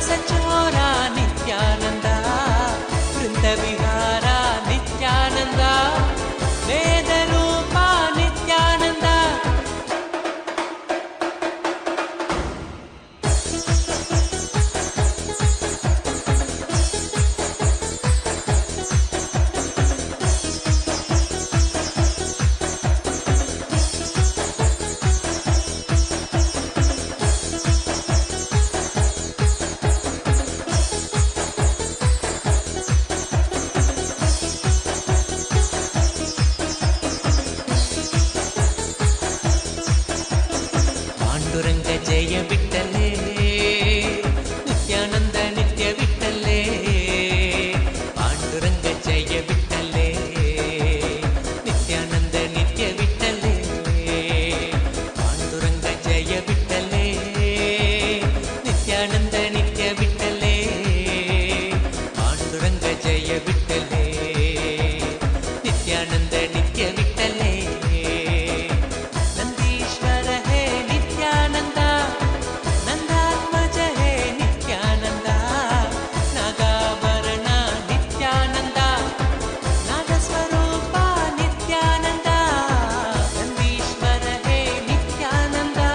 Sachora Nithyananda, Vrinda Vihara Nithyananda, Vedarupa Nithyananda. Panduranga Jaya Vittale, Nithyananda Nitya Vittale. Panduranga Jaya Vittale, Nithyananda Nitya Vittale. Panduranga Jaya Vittale, Nithyananda Nitya Vittale. Panduranga Jaya Vittale, Nithyananda Nitya Vittale. Nandishwara He Nithyananda, Nandatmaja He Nithyananda, Nagavarana Nithyananda, Nagaswarupa Nithyananda. Nandishwara He Nithyananda,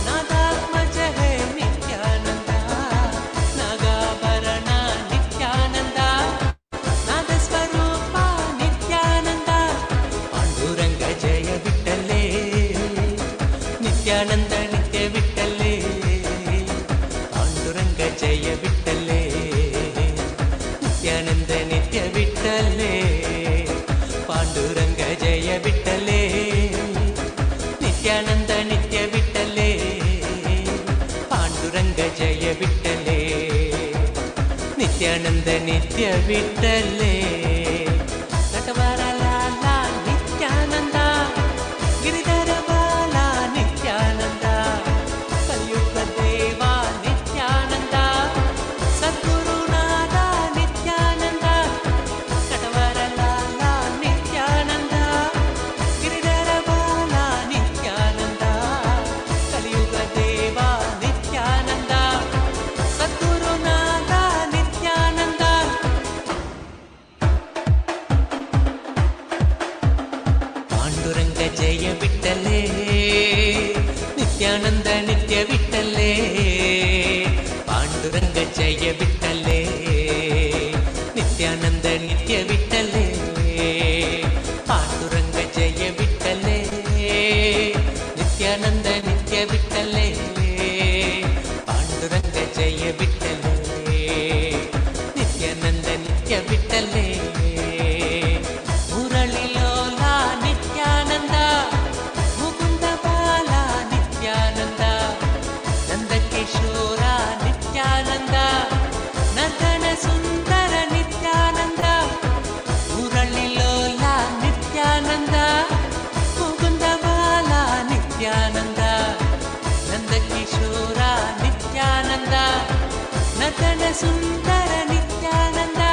Nagatmaja He Nithyananda, Nagavarana Nithyananda, Nagaswarupa Nithyananda. Panduranga Jaya Vittale, Nithyananda Nitya Vittale. Panduranga Jaya Vittale, Nithyananda Nitya Vittale. Panduranga Jaya Vittale, Nithyananda Nitya Vittale. Panduranga Jaya Vittale, Nithyananda Nitya Vittale. Natavara Lala Nithyananda, Giridhara Bala Nithyananda, Kalyuga Deva Nithyananda, Sadguru Nada Nithyananda. Natavara Lala Nithyananda, Giridhara Bala Nithyananda, Kalyuga Deva Nithyananda, Sadguru Nada Nithyananda. Panduranga Jaya Vittale, Nithyananda Nitya Vittale. Panduranga Jaya Vittale, Nithyananda Nitya Vittale. Panduranga Jaya Vittale, Nithyananda Nitya Vittale. Panduranga Jaya Vittale, Nithyananda Nitya Vittale. Murali Lola Nithyananda, Mukunda Bala Nithyananda, Nanda Kishora Nithyananda, Natana Sundara Nithyananda. Murali Lola Nithyananda, Mukunda Bala Nithyananda, Nanda Kishora Nithyananda, Natana Sundara Nithyananda.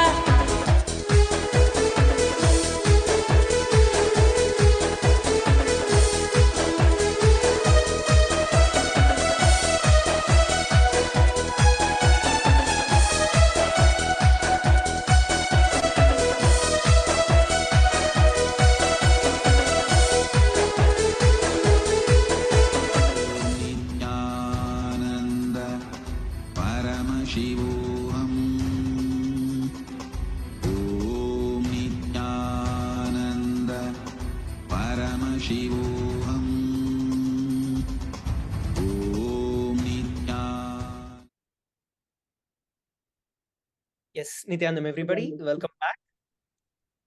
Nityanand परमशिवोऽहम्। ॐ नित्यानन्द परमशिवोऽहम्। ॐ Nityanand. Yes, Nithyanandam, everybody, welcome back.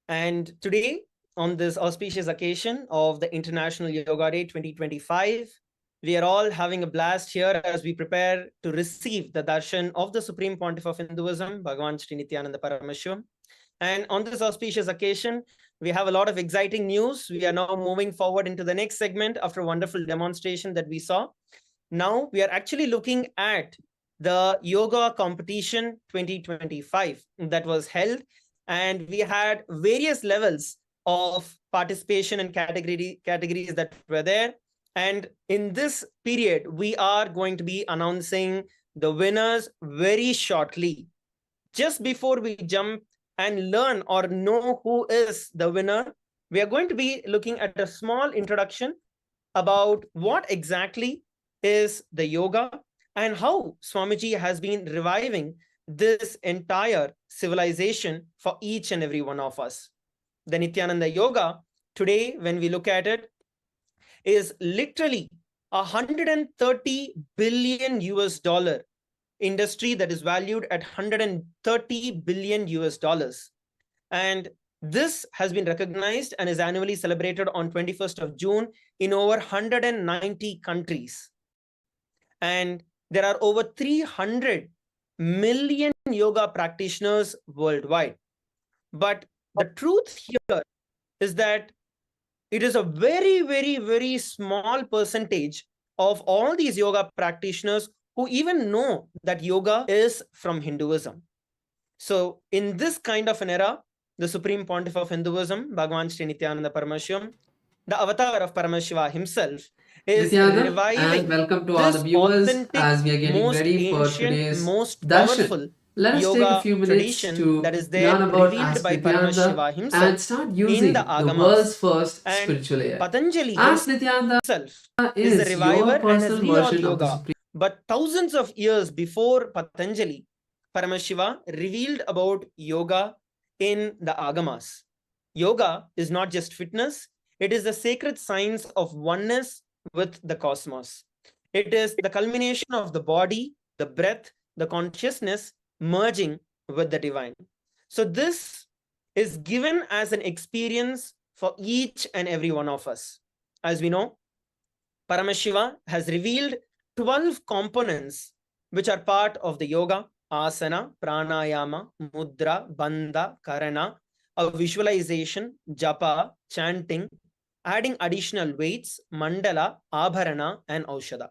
And today, on this auspicious occasion of the International Yoga Day 2025, we are all having a blast here as we prepare to receive the darshan of the Supreme Pontiff of Hinduism, Bhagavan Sri Nithyananda Paramashivam. And on this auspicious occasion, we have a lot of exciting news. We are now moving forward into the next segment after a wonderful demonstration that we saw. Now we are actually looking at the yoga competition 2025 that was held, and we had various levels of participation and categories that were there. And in this period, we are going to be announcing the winners very shortly. Just before we jump and learn or know who is the winner, we are going to be looking at a small introduction about what exactly is the yoga and how Swamiji has been reviving this entire civilization for each and every one of us. The Nithyananda Yoga, today, when we look at it, is literally 130 billion US dollar industry that is valued at 130 billion US dollars. And this has been recognized and is annually celebrated on 21st of June in over 190 countries. And there are over 300 million yoga practitioners worldwide. But the truth here is that it is a very, very, very small percentage of all these yoga practitioners who even know that yoga is from Hinduism. So in this kind of an era, the Supreme Pontiff of Hinduism, Bhagavan Sri Nithyananda Paramashivam, the avatar of Paramashiva himself, is Nithyananda, reviving and welcome to all the this viewers authentic, as we are getting most ready for ancient, today's most darshan. powerful Let us take a yoga few minutes tradition to that is there learn about revealed Ask by Nithyananda Paramashiva and himself start in using the the Agamas. world's first And spiritual AI. Patanjali Ask Nithyananda himself is the your reviver and has personal revealed version of the yoga. Supreme. But thousands of years before Patanjali, Paramashiva revealed about yoga in the Agamas. Yoga is not just fitness, it is the sacred science of oneness with the cosmos. It is the culmination of the body, the breath, the consciousness merging with the divine. So this is given as an experience for each and every one of us. As we know, Paramashiva has revealed 12 components which are part of the yoga: asana, pranayama, mudra, bandha, karana, a visualization, japa, chanting, adding additional weights, mandala, abharana, and aushadha.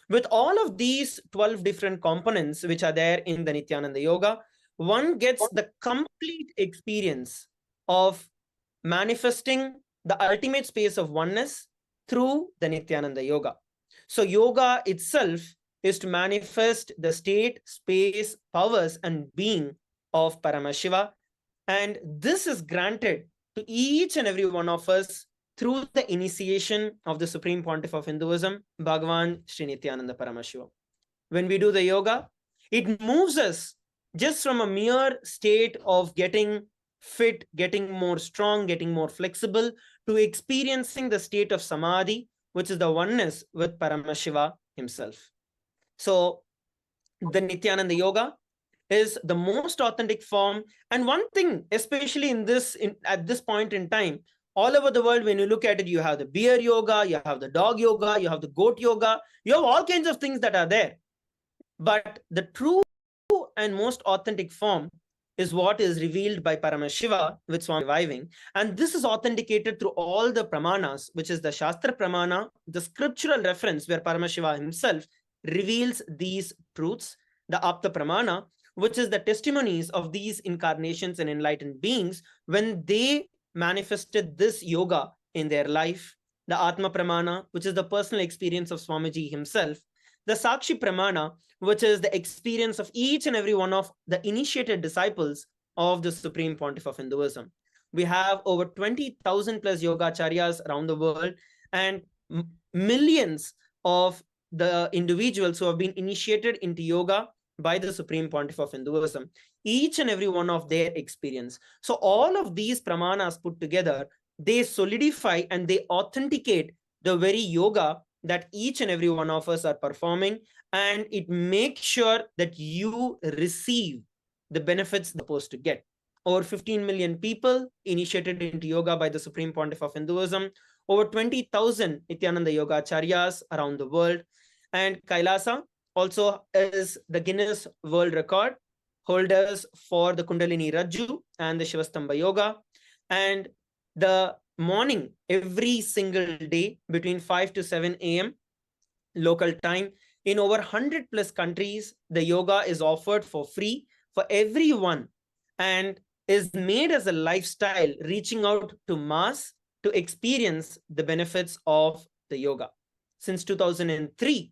With all of these 12 different components which are there in the Nithyananda Yoga, one gets the complete experience of manifesting the ultimate space of oneness through the Nithyananda Yoga. So yoga itself is to manifest the state, space, powers, and being of Paramashiva. And this is granted to each and every one of us through the initiation of the Supreme Pontiff of Hinduism, Bhagavan Sri Nithyananda Paramashiva. When we do the yoga, it moves us just from a mere state of getting fit, getting more strong, getting more flexible, to experiencing the state of samadhi, which is the oneness with Paramashiva himself. So the Nithyananda Yoga is the most authentic form. And one thing, especially at this point in time, all over the world, when you look at it, you have the bear yoga, you have the dog yoga, you have the goat yoga, you have all kinds of things that are there. But the true and most authentic form is what is revealed by Paramashiva with Swami reviving. And this is authenticated through all the pramanas, which is the Shastra Pramana, the scriptural reference where Paramashiva himself reveals these truths, the Apta Pramana, which is the testimonies of these incarnations and enlightened beings when they manifested this yoga in their life, the Atma Pramana, which is the personal experience of Swamiji himself, the Sakshi Pramana, which is the experience of each and every one of the initiated disciples of the Supreme Pontiff of Hinduism. We have over 20,000 plus yogacharyas around the world and millions of the individuals who have been initiated into yoga by the Supreme Pontiff of Hinduism, each and every one of their experience. So all of these pramanas put together, they solidify and they authenticate the very yoga that each and every one of us are performing, and it makes sure that you receive the benefits they're supposed to get. Over 15 million people initiated into yoga by the Supreme Pontiff of Hinduism, over 20,000 Nithyananda Yoga Acharyas around the world, and KAILASA also is the Guinness World Record holders for the Kundalini Rajju and the Shivastamba Yoga. And the morning, every single day between 5 to 7 a.m. local time, in over 100 plus countries, the yoga is offered for free for everyone and is made as a lifestyle, reaching out to mass to experience the benefits of the yoga. Since 2003,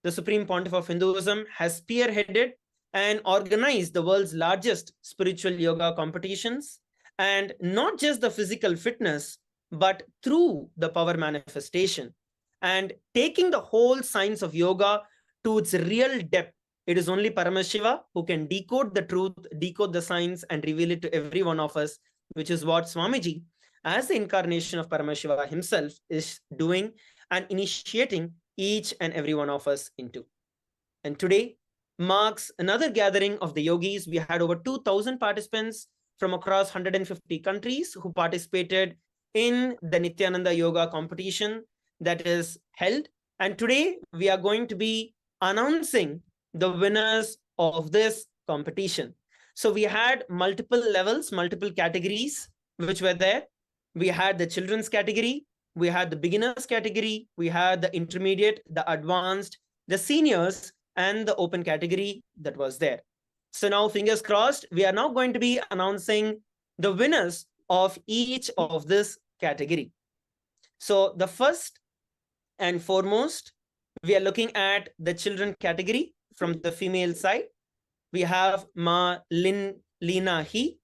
the Supreme Pontiff of Hinduism, has spearheaded and organized the world's largest spiritual yoga competitions, and not just the physical fitness, but through the power manifestation, and taking the whole science of yoga to its real depth. It is only Paramashiva who can decode the truth, decode the science, and reveal it to every one of us, which is what Swamiji, as the incarnation of Paramashiva himself, is doing and initiating each and every one of us into. And today marks another gathering of the yogis. We had over 2,000 participants from across 150 countries who participated in the Nithyananda Yoga competition that is held. And today we are going to be announcing the winners of this competition. So we had multiple levels, multiple categories which were there. We had the children's category, we had the beginners category, we had the intermediate, the advanced, the seniors, and the open category that was there. So now, fingers crossed, we are now going to be announcing the winners of each of this category. So the first and foremost, we are looking at the children category. From the female side, we have Ma Lina He,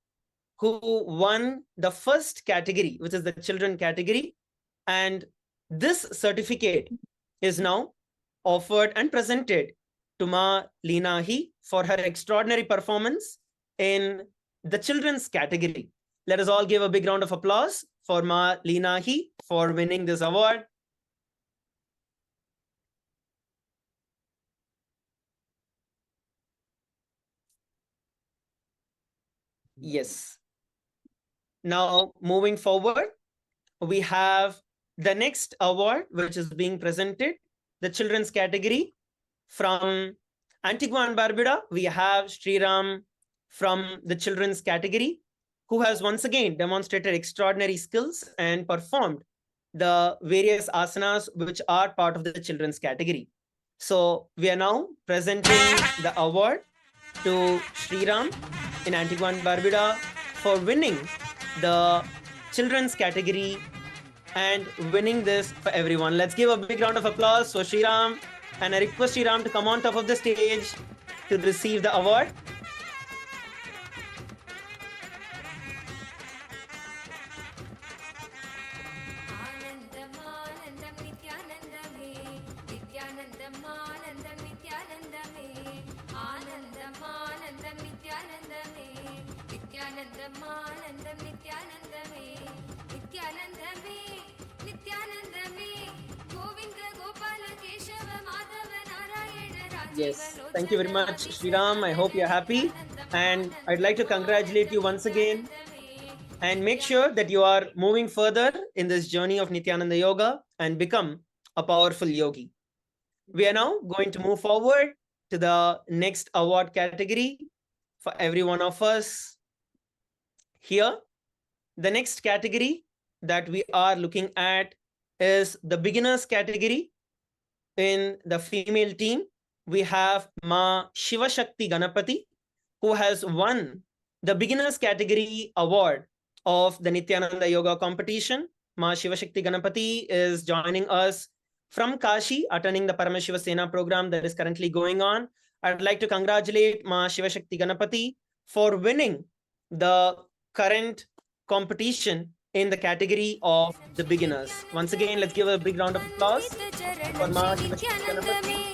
who won the first category, which is the children category. And this certificate is now offered and presented to Ma Lina He for her extraordinary performance in the children's category. Let us all give a big round of applause for Ma Lina He for winning this award. Yes. Now, moving forward, we have the next award, which is being presented, the children's category. From Antigua and Barbuda, we have Sriram from the children's category, who has once again demonstrated extraordinary skills and performed the various asanas which are part of the children's category. So we are now presenting the award to Sriram in Antigua and Barbuda for winning the children's category and winning this for everyone. Let's give a big round of applause for Sriram, and I request Sriram to come on top of the stage to receive the award. Yes, thank you very much, Sriram. I hope you're happy, and I'd like to congratulate you once again, and make sure that you are moving further in this journey of Nithyananda Yoga and become a powerful yogi. We are now going to move forward to the next award category for every one of us here. The next category that we are looking at is the beginners category. In the female team, we have Ma Shiva Shakti Ganapati, who has won the beginners category award of the Nithyananda Yoga competition. Ma Shiva Shakti Ganapati is joining us from Kashi, attending the Paramashiva Sena program that is currently going on. I'd like to congratulate Ma Shiva Shakti Ganapati for winning the current competition in the category of the beginners. Once again, let's give a big round of applause for Ma Shiva Shakti Ganapati.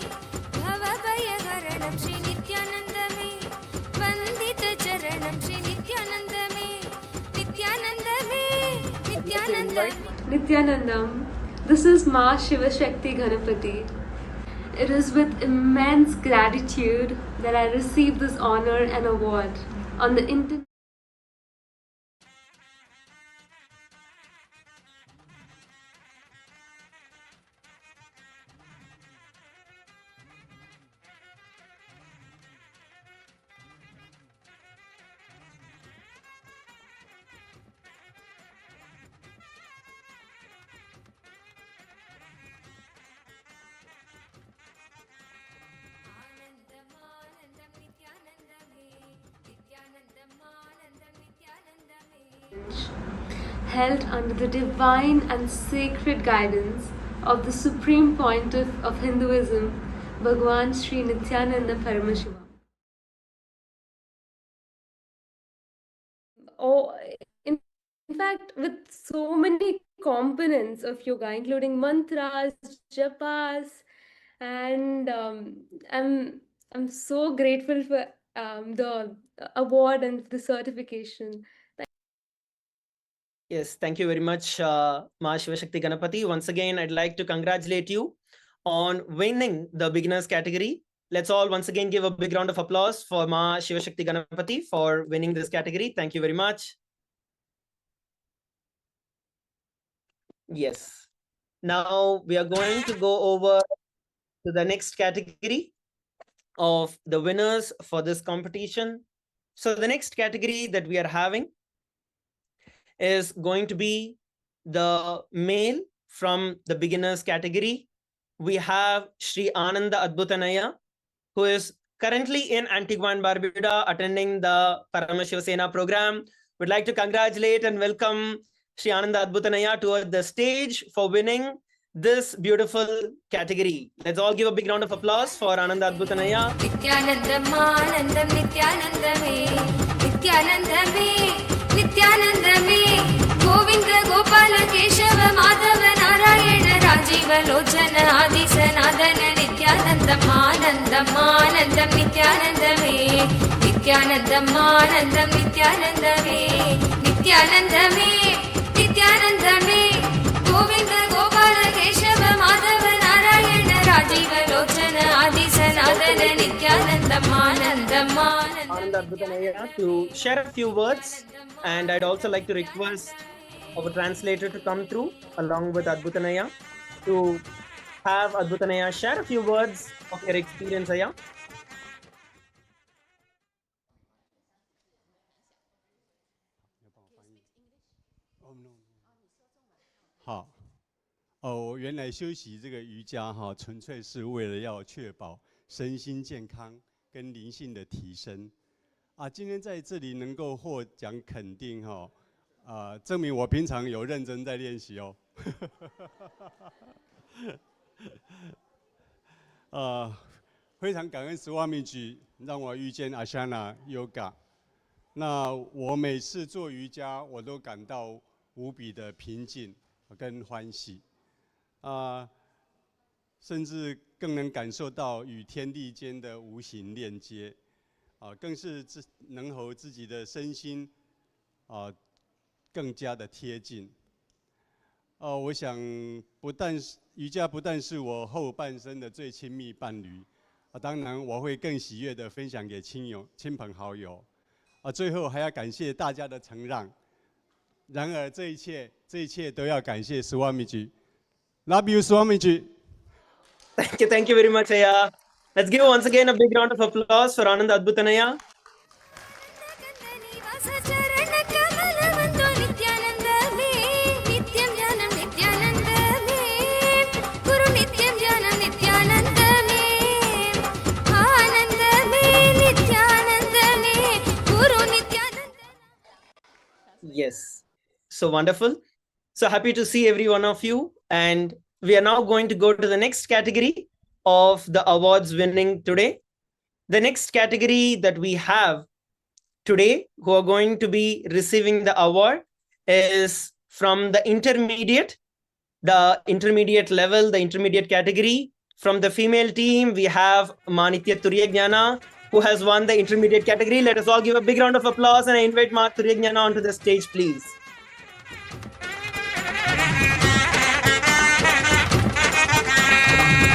Nithyanandam, this is Ma Shiva Shakti Ganapati. It is with immense gratitude that I receive this honor and award on the internet. Held under the divine and sacred guidance of the Supreme Pontiff of Hinduism, Bhagwan Sri Nithyananda Paramashiva. Oh, in fact, with so many components of yoga, including mantras, japas, and I'm so grateful for the award and the certification. Yes, thank you very much, Ma Shivashakti Ganapati. Once again, I'd like to congratulate you on winning the beginners category. Let's all once again give a big round of applause for Ma Shivashakti Ganapati for winning this category. Thank you very much. Yes. Now we are going to go over to the next category of the winners for this competition. So the next category that we are having is going to be the male from the beginners category. We have Sri Ananda Adbhutanaya, who is currently in Antigua and Barbuda attending the Paramashiva Sena program. We'd like to congratulate and welcome Sri Ananda Adbhutanaya to the stage for winning this beautiful category. Let's all give a big round of applause for Ananda Adbhutanaya. Nithyanandam Anandam Nithyanandame Nithyanandame Nithyanandame Govinda Gopala Keshava Madhava Narayana Rajiva Lochana Adi Sanadana Nithyanandam Anandam Anandam Nithyanandame Nithyanandam Anandam Nithyanandame Nithyanandame Nithyanandame Govinda Gopala Keshava Madhava Narayana Rajiva Lochana Adi Sanadana Nithyanandam Anandam Ananda Adbhutanaya to share a few words, and I'd also like to request our translator to come through along with Adbhutanaya to have Adbhutanaya share a few words of your experience, Aya. 好，我原来修习这个瑜伽哈，纯粹是为了要确保身心健康跟灵性的提升。今天在这里能够获奖肯定哈，证明我平常有认真在练习哦。非常感恩Swamiji让我遇见 Ashana Yoga。那我每次做瑜伽，我都感到无比的平静跟欢喜，甚至更能感受到与天地间的无形链接，更是能和自己的身心更加的贴近。我想瑜伽不但是我后半生的最亲密伴侣，当然我会更喜悦的分享给亲朋好友。最后还要感谢大家的承让。然而这一切都要感谢 Swamiji。Love you, Swamiji. Thank you very much, Aya. Let's give once again a big round of applause for Ananda Adbhutanaya. Yes, so wonderful. So happy to see every one of you. And we are now going to go to the next category of the awards winning today. The next category that we have today, who are going to be receiving the award, is from the intermediate level, the intermediate category. From the female team, we have Manitya Turyagnana, who has won the intermediate category. Let us all give a big round of applause, and I invite Ma Turyagnana onto the stage, please.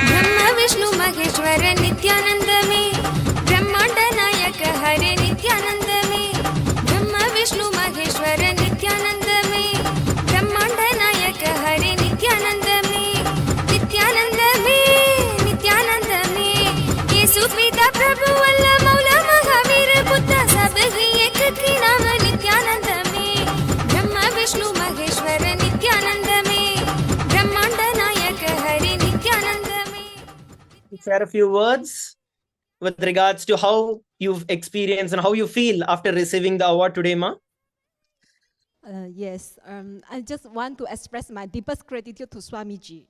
Brahma Vishnu Maheshwara Nithyanandame Brahmanda Nayaka Hare Nithyanandame Brahma Vishnu Maheshwara Nithyanandame Brahmanda Nayaka Hare Nithyanandame Nithyanandame Nithyanandame Yesu Pita Prabhu Allah Maula Mahavira Buddha Sab hi ek ki naam Nithyanandame Brahma Vishnu Maheshwara Nithyanandame Brahmanda Nayaka Hare Nithyanandame. Share a few words with regards to how you've experienced and how you feel after receiving the award today, Ma. Yes, I just want to express my deepest gratitude to Swamiji.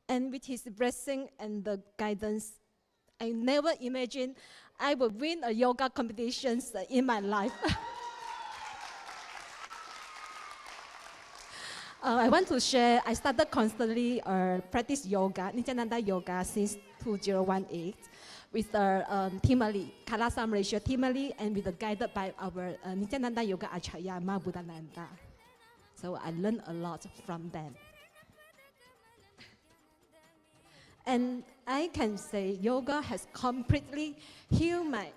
And with his blessing and the guidance, I never imagined I would win a yoga competitions in my life. I want to share, I started constantly practice yoga, Nithyananda yoga since 2018 with the team lead, KAILASA Malaysia team lead, and with the guided by our Nithyananda yoga acharya, Ma Buddhananda. So I learned a lot from them. And I can say yoga has completely healed me,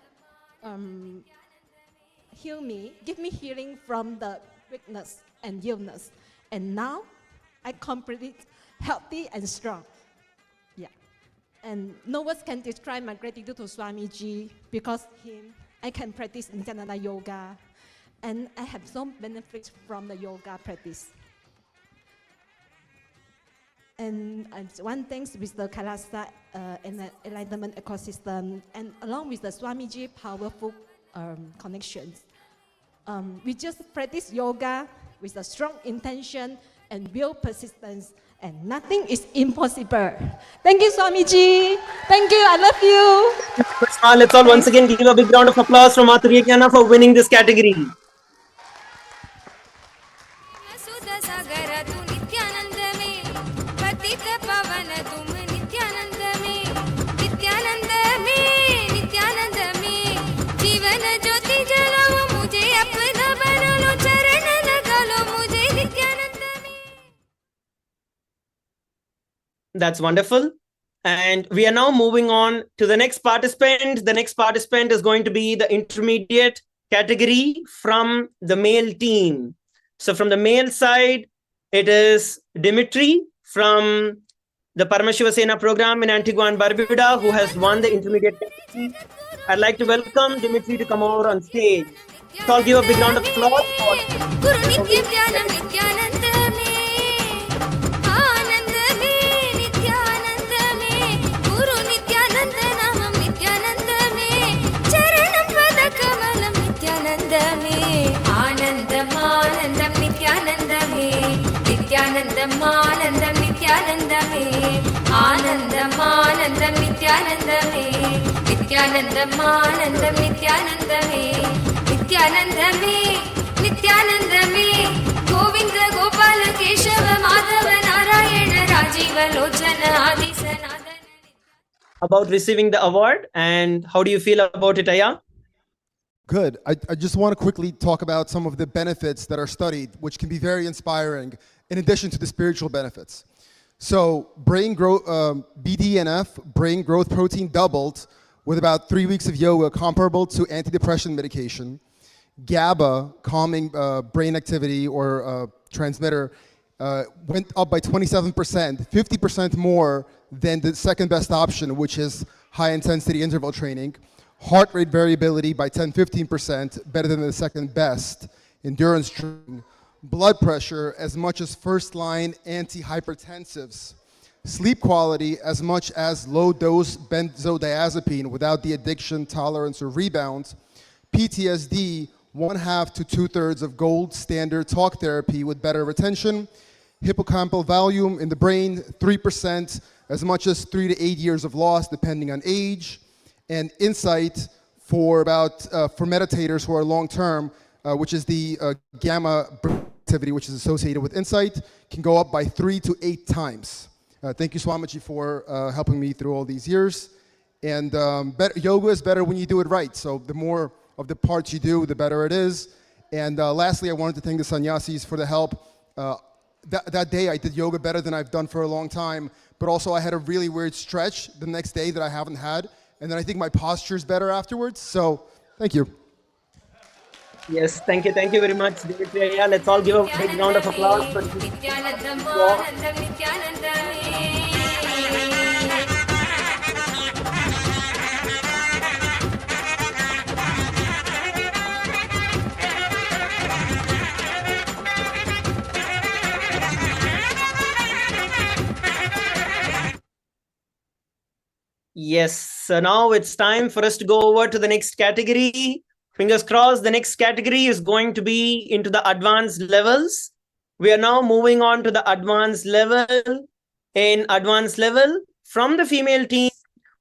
give me healing from the weakness and illness. And now I completely healthy and strong. Yeah. And no words can describe my gratitude to Swamiji. Because him, I can practice Nithyananda yoga. And I have some benefits from the yoga practice. And one thing with the KAILASA enlightenment ecosystem, and along with the Swamiji powerful connections, we just practice yoga with a strong intention and real persistence, and nothing is impossible. Thank you, Swamiji. Thank you. I love you. Let's all once again give a big round of applause from Nithyananda for winning this category. That's wonderful. And we are now moving on to the next participant. The next participant is going to be the intermediate category from the male team. So from the male side, it is Dimitri from the Paramashiva Sena program in Antigua and Barbuda, who has won the intermediate category. I'd like to welcome Dimitri to come over on stage. So I'll give a big round of applause for Nithyanandam Nithyanandame Anandam Anandam Nithyanandame Nithyanandam Anandam Nithyanandame Nithyanandame Nithyanandame Govinda Gopala Keshava Madhava Narayana Rajiva Lochana Adi Sanatana. About receiving the award, and how do you feel about it, Aya? Good. I just want to quickly talk about some of the benefits that are studied, which can be very inspiring, in addition to the spiritual benefits. So brain growth, BDNF, brain growth protein doubled with about 3 weeks of yoga, comparable to antidepressant medication. GABA, calming brain activity or transmitter, went up by 27%, 50% more than the second best option, which is high intensity interval training. Heart rate variability by 10-15%, better than the second best endurance training. Blood pressure as much as first-line antihypertensives. Sleep quality as much as low-dose benzodiazepine without the addiction, tolerance, or rebound. PTSD, 1/2 to 2/3 of gold standard talk therapy with better retention. Hippocampal volume in the brain, 3%, as much as 3 to 8 years of loss depending on age. And insight for meditators who are long-term, which is the gamma activity, which is associated with insight, can go up by 3 to 8 times. Thank you, Swamiji, for helping me through all these years. And yoga is better when you do it right. So the more of the parts you do, the better it is. And lastly, I wanted to thank the sannyasis for the help. That day, I did yoga better than I've done for a long time. But also, I had a really weird stretch the next day that I haven't had. And then I think my posture is better afterwards. So thank you. Yes, thank you very much, Dimitri. Let's all give a big round of applause for Yes, so now it's time for us to go over to the next category. Fingers crossed, the next category is going to be into the advanced levels. We are now moving on to the advanced level. In advanced level, from the female team,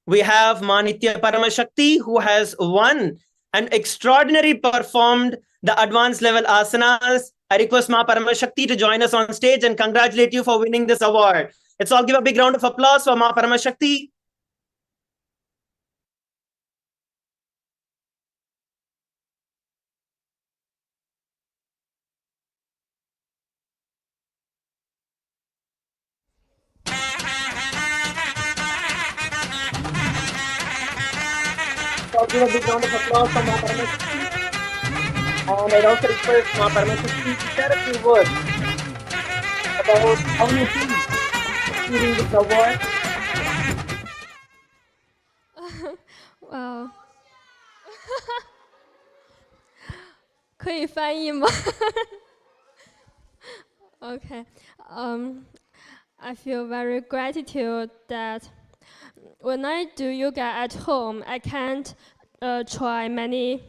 we have Ma Nitya Paramashakti, who has won and extraordinary performed the advanced level asanas. I request Ma Paramashakti to join us on stage and congratulate you for winning this award. Let's all give a big round of applause for Ma Paramashakti. I'll give a big round of applause for Ma Paramashakti. And I'd also request Ma Paramashakti to share a few words about how you feel receiving this award. Wow. 可以翻译吗 Okay. I feel very gratitude that when I do yoga at home, I can't try many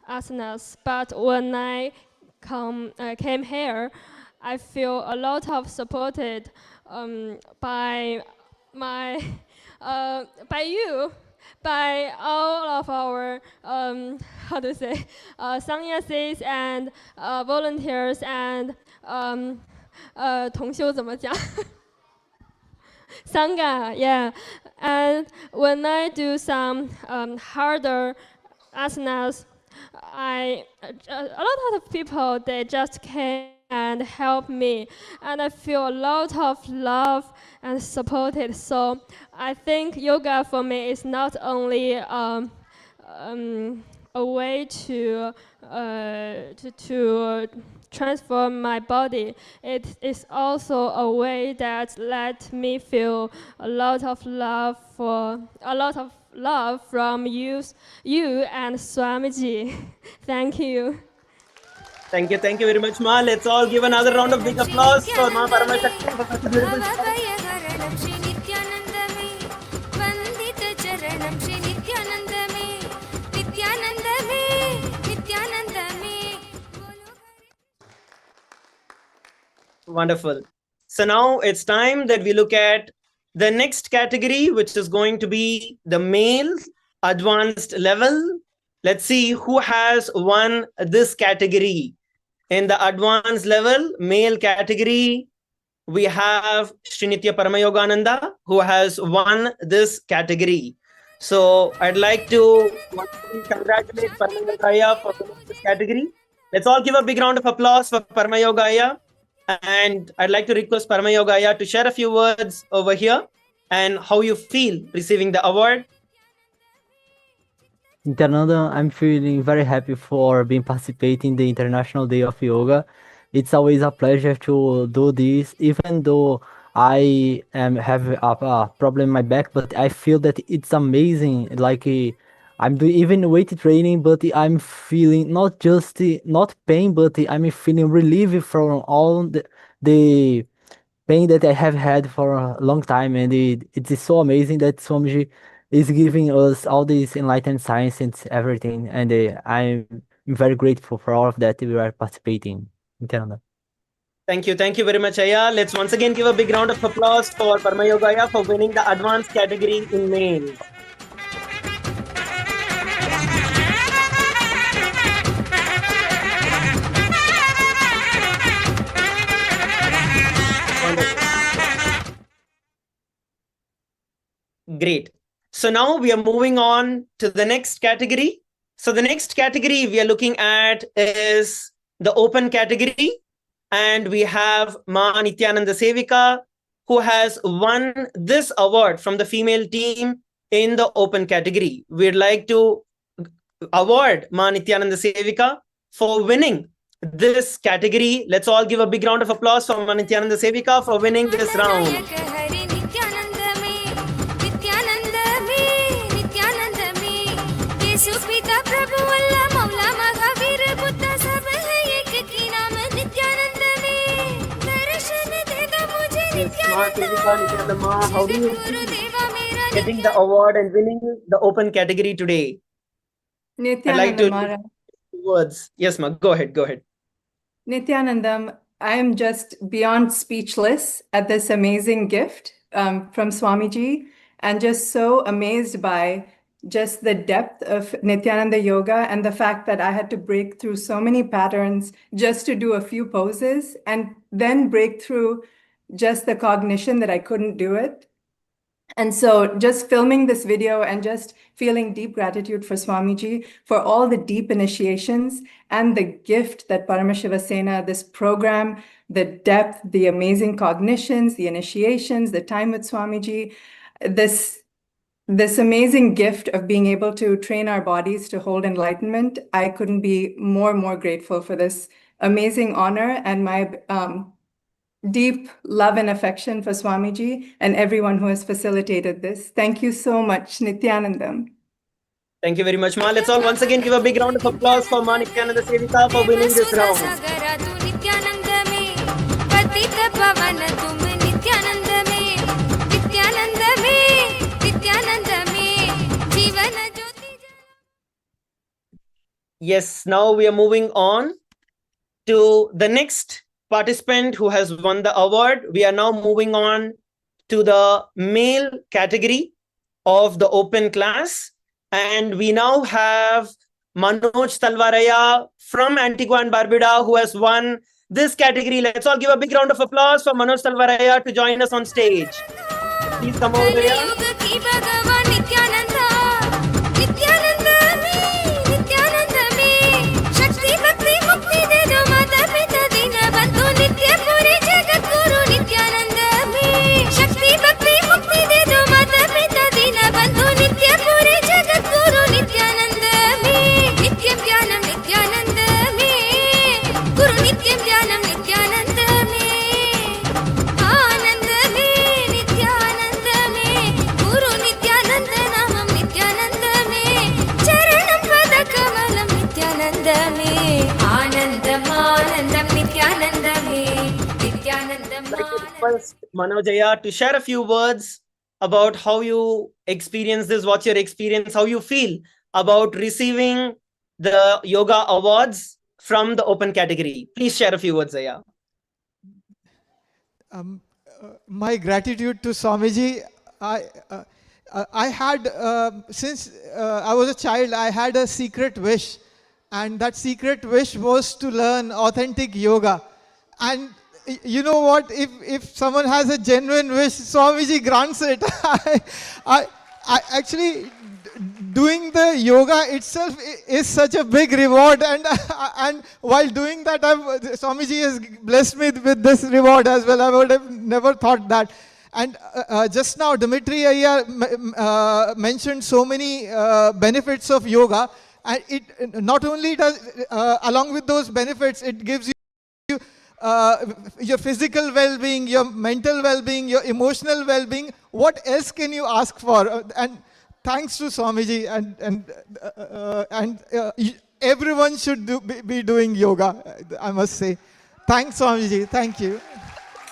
asanas. But when I came here, I feel a lot of supported by my by you, by all of our how to say sannyasis and volunteers and 同修怎么讲 Sangha, yeah. And when I do some harder asanas, a lot of people, they just came and help me. And I feel a lot of love and supported. So I think yoga for me is not only a way to transform my body. It is also a way that let me feel a lot of love from you and Swamiji. Thank you. Thank you very much, Ma. Let's all give another round of big applause for Ma Paramashakti for such a beautiful speech. भवभयहरणं Shri नित्यानन्दमे वन्दित चरणं Shri नित्यानन्दमे नित्यानन्दमे नित्यानन्दमे Wonderful. So now it's time that we look at the next category, which is going to be the male advanced level. Let's see who has won this category. In the advanced level, male category, we have Srinitya Paramayogananda, who has won this category. So I'd like to congratulate Paramayogaya for winning this category. Let's all give a big round of applause for Paramayogaya. And I'd like to request Paramayogaya to share a few words over here and how you feel receiving the award. Nithyananda, I'm feeling very happy for being participating in the International Day of Yoga. It's always a pleasure to do this, even though I have a problem in my back, but I feel that it's amazing. Like I'm doing even weight training, but I'm feeling not just not pain, but I'm feeling relief from all the pain that I have had for a long time, and it is so amazing that Swamiji is giving us all this enlightened science and everything, and I'm very grateful for all of that we are participating in Canada. Thank you very much, Aya. Let's once again give a big round of applause for Paramayogaya for winning the advanced category in male. Great. So now we are moving on to the next category. So the next category we are looking at is the open category. And we have Ma Nithyananda Sevika, who has won this award from the female team in the open category. We'd like to award Ma Nithyananda Sevika for winning this category. Let's all give a big round of applause for Ma Nithyananda Sevika for winning this round. How do you feel getting the award and winning the open category today? I'd like to words. Yes, Ma, go ahead. Nithyanandam, I am just beyond speechless at this amazing gift from Swamiji. and just so amazed by just the depth of Nithyananda yoga and the fact that I had to break through so many patterns just to do a few poses and then break through just the cognition that I couldn't do it. And so just filming this video and just feeling deep gratitude for Swamiji for all the deep initiations and the gift that Paramashiva Sena, this program, the depth, the amazing cognitions, the initiations, the time with Swamiji, this amazing gift of being able to train our bodies to hold enlightenment. I couldn't be more grateful for this amazing honor, and my deep love and affection for Swamiji and everyone who has facilitated this. Thank you so much, Nithyanandam. Thank you very much, Ma. Let's all once again give a big round of applause for Ma Nithyananda Sevika for winning this round. Yes, now we are moving on to the next participant who has won the award. We are now moving on to the male category of the open class. And we now have Manoj Talwaraya from Antigua and Barbuda who has won this category. Let's all give a big round of applause for Manoj Talwaraya to join us on stage. Please come over here. First, Manojaya, to share a few words about how you experience this, what's your experience, how you feel about receiving the yoga awards from the open category. Please share a few words, Zaya. My gratitude to Swamiji. I had, since I was a child, I had a secret wish. And that secret wish was to learn authentic yoga. And you know what? If someone has a genuine wish, Swamiji grants it. I actually, doing the yoga itself is such a big reward. And while doing that, Swamiji has blessed me with this reward as well. I would have never thought that. And just now, Dimitri Iyer mentioned so many benefits of yoga. And it not only does, along with those benefits, it gives you your physical well-being, your mental well-being, your emotional well-being. What else can you ask for? And thanks to Swamiji, and everyone should be doing yoga, I must say. Thanks, Swamiji. Thank you.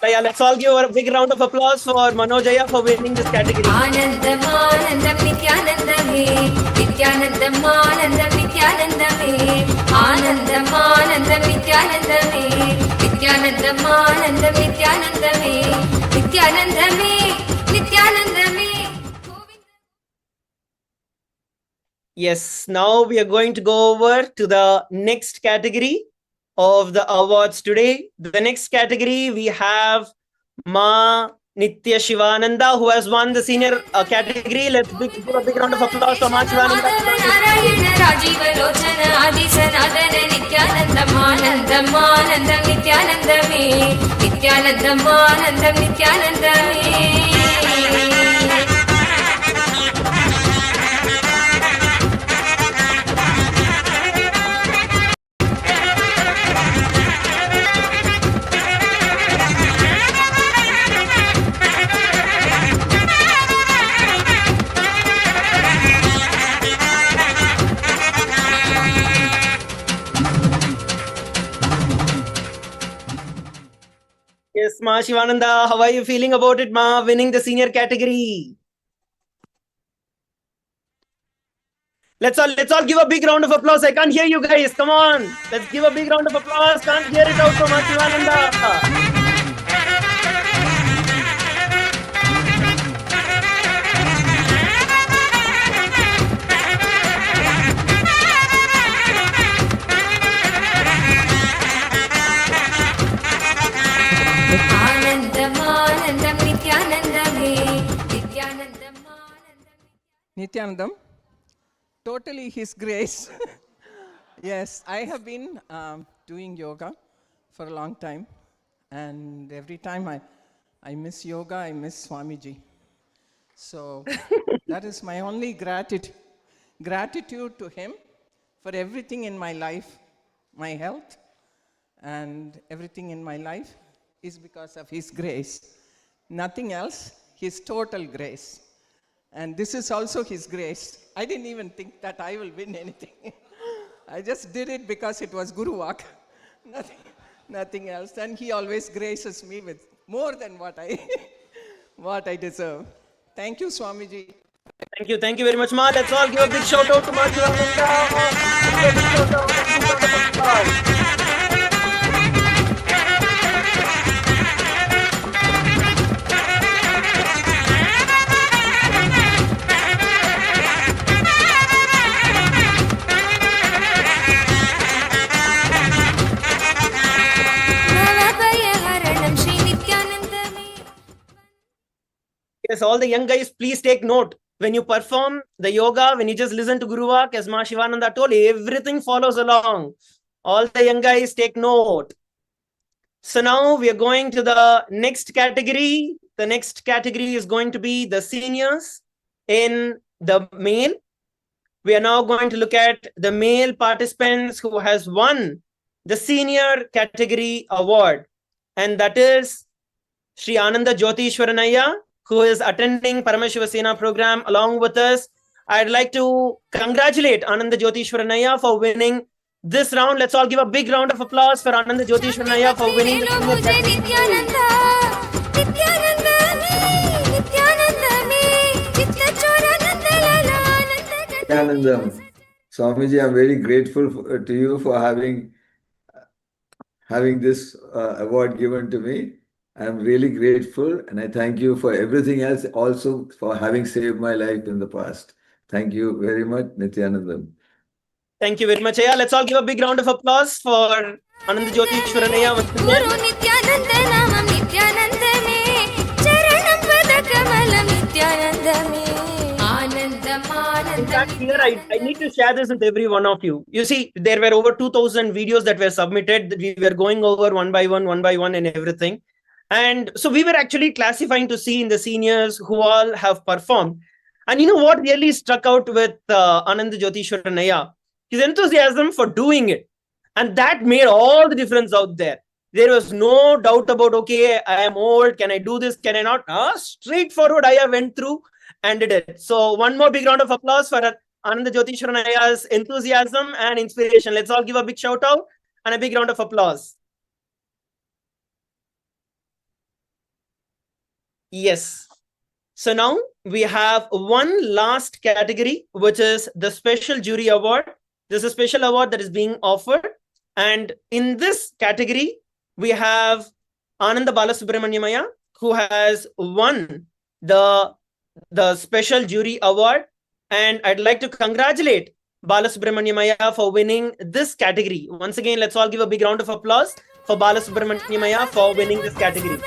Yeah, let's all give a big round of applause for Manojaya for winning this category. Anandam, Anandam, Nithyanandame, Nithyanandam, Anandam, Nithyanandame, Anandam, Anandam, Nithyanandame, Nithyanandam, Anandam, Nithyanandame, Nithyanandame, Nithyanandame. Yes, now we are going to go over to the next category of the awards today. The next category, we have Ma Nitya Shivananda, who has won the senior category. Let's give a big round of applause for Ma Shivananda. Yes, Ma Shivananda, how are you feeling about it, Ma, winning the senior category? Let's all give a big round of applause. I can't hear you guys. Come on. Let's give a big round of applause. Can't hear it out from Ma Shivananda. Nithyanandam, totally His grace. Yes, I have been doing yoga for a long time, and every time I miss yoga, I miss Swamiji. So that is my only gratitude to him for everything in my life, my health, and everything in my life is because of his grace. Nothing else, his total grace. And this is also his grace. I didn't even think that I will win anything. I just did it because it was Guru Walk. Nothing else. And he always graces me with more than what I deserve. Thank you, Swamiji. Thank you very much, Ma. Let's all give a big shout out to Ma Shivananda. Yes, all the young guys, please take note. When you perform the yoga, when you just listen to Guru Walk, as Ma Shivananda told, everything follows along. All the young guys, take note. So now we are going to the next category. The next category is going to be the seniors in the male. We are now going to look at the male participants who has won the senior category award. And that is Sri Ananda Jyotishwaranaya, who is attending Paramashiva Sena program along with us. I'd like to congratulate Ananda Jyotishwaranaya for winning this round. Let's all give a big round of applause for Ananda Jyotishwaranaya for winning the Nithyanandam. Swamiji, I'm very grateful to you for having this award given to me. I'm really grateful, and I thank you for everything else, also for having saved my life in the past. Thank you very much, Nithyanandam. Thank you very much. Yeah, let's all give a big round of applause for Ananda Jyotishwaranaya once again. Here, I need to share this with every one of you. You see, there were over 2,000 videos that were submitted. We were going over one by one and everything. And so we were actually classifying to see in the seniors who all have performed. And you know what really struck out with Ananda Jyotishwaranaya? His enthusiasm for doing it. And that made all the difference out there. There was no doubt about, okay, I am old. Can I do this? Can I not? Straightforward, I went through and did it. So one more big round of applause for Ananda Jyotishwaranaya's enthusiasm and inspiration. Let's all give a big shout out and a big round of applause. Yes. So now we have one last category, which is the Special Jury Award. This is a special award that is being offered. And in this category, we have Ananda Balasubramanyamaya, who has won the Special Jury Award. And I'd like to congratulate Balasubramanyamaya for winning this category. Once again, let's all give a big round of applause for Balasubramanyamaya for winning this category.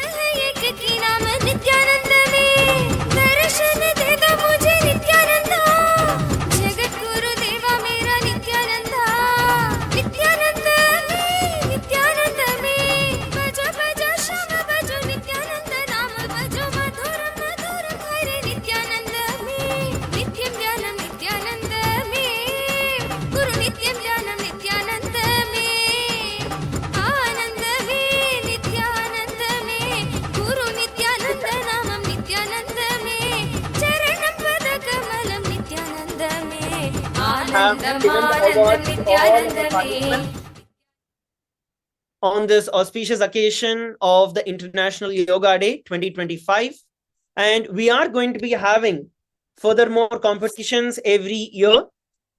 On this auspicious occasion of the International Yoga Day 2025. And we are going to be having furthermore competitions every year.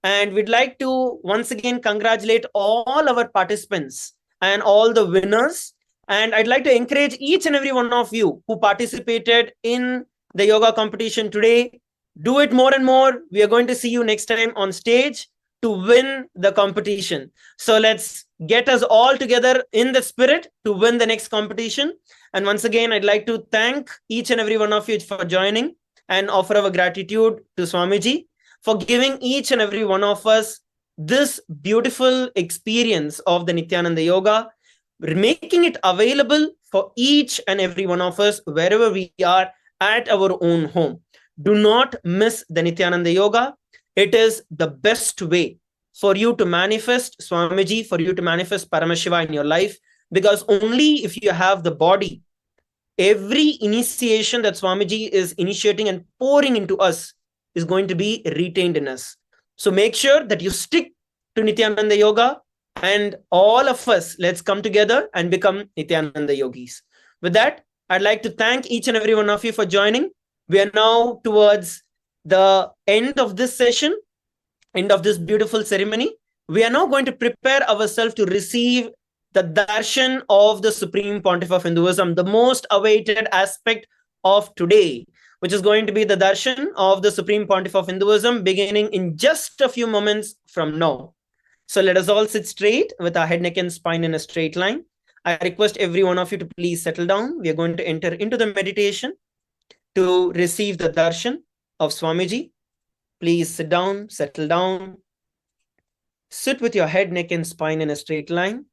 And we'd like to once again congratulate all our participants and all the winners. And I'd like to encourage each and every one of you who participated in the yoga competition today. Do it more and more. We are going to see you next time on stage to win the competition. So let's get us all together in the spirit to win the next competition. And once again, I'd like to thank each and every one of you for joining and offer our gratitude to Swamiji. for giving each and every one of us this beautiful experience of the Nithyananda Yoga, making it available for each and every one of us wherever we are at our own home. Do not miss the Nithyananda Yoga. It is the best way for you to manifest Swamiji, for you to manifest Paramashiva in your life, because only if you have the body, every initiation that Swamiji is initiating and pouring into us is going to be retained in us. So make sure that you stick to Nithyananda Yoga, and all of us, let's come together and become Nithyananda Yogis. With that, I'd like to thank each and every one of you for joining. We are now towards the end of this session, end of this beautiful ceremony. We are now going to prepare ourselves to receive the darshan of the Supreme Pontiff of Hinduism, the most awaited aspect of today, which is going to be the darshan of the Supreme Pontiff of Hinduism, beginning in just a few moments from now. So let us all sit straight with our head, neck, and spine in a straight line. I request every one of you to please settle down. We are going to enter into the meditation to receive the darshan of Swamiji. Please sit down, settle down. Sit with your head, neck, and spine in a straight line.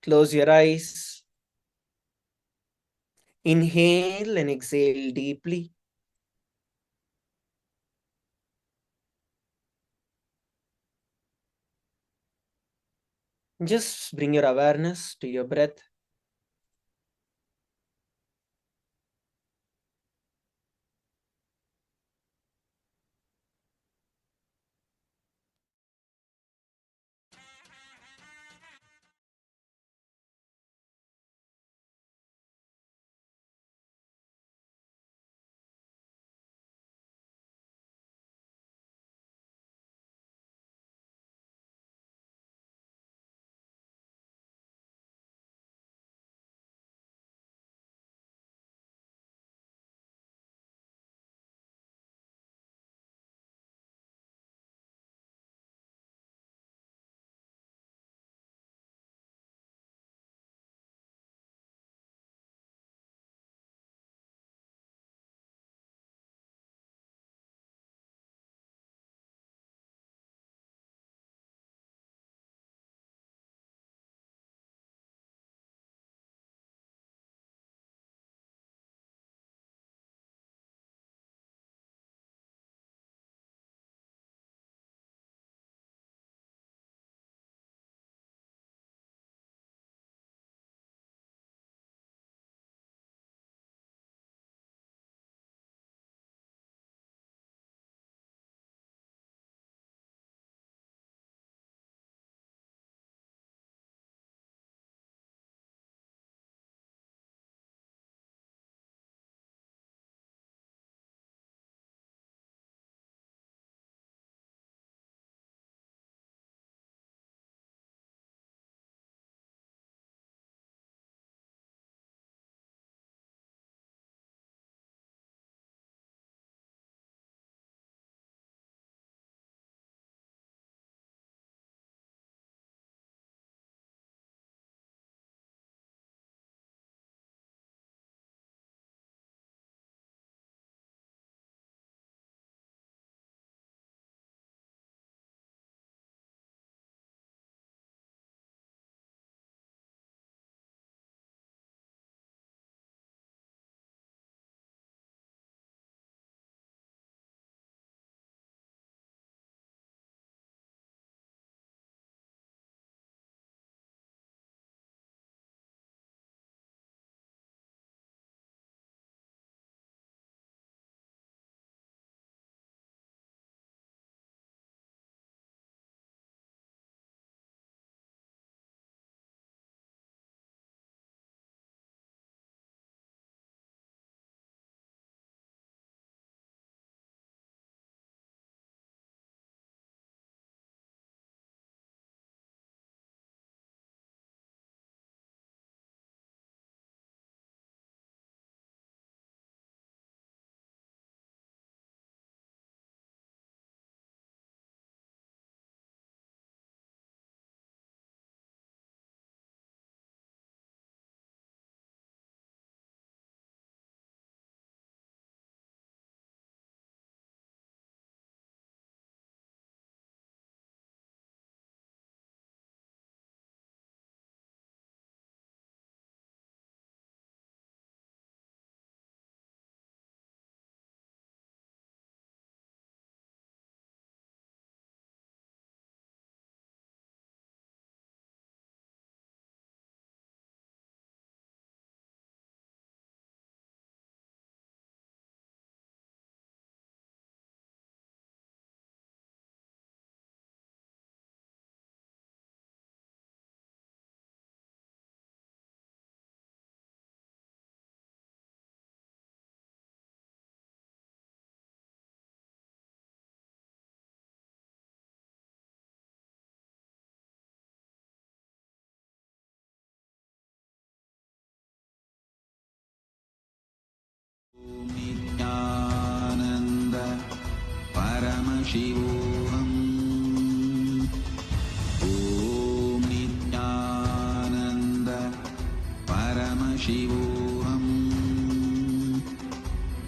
Close your eyes. Inhale and exhale deeply. Just bring your awareness to your breath. Shivoham. Om Nithyananda Parama Shivoham.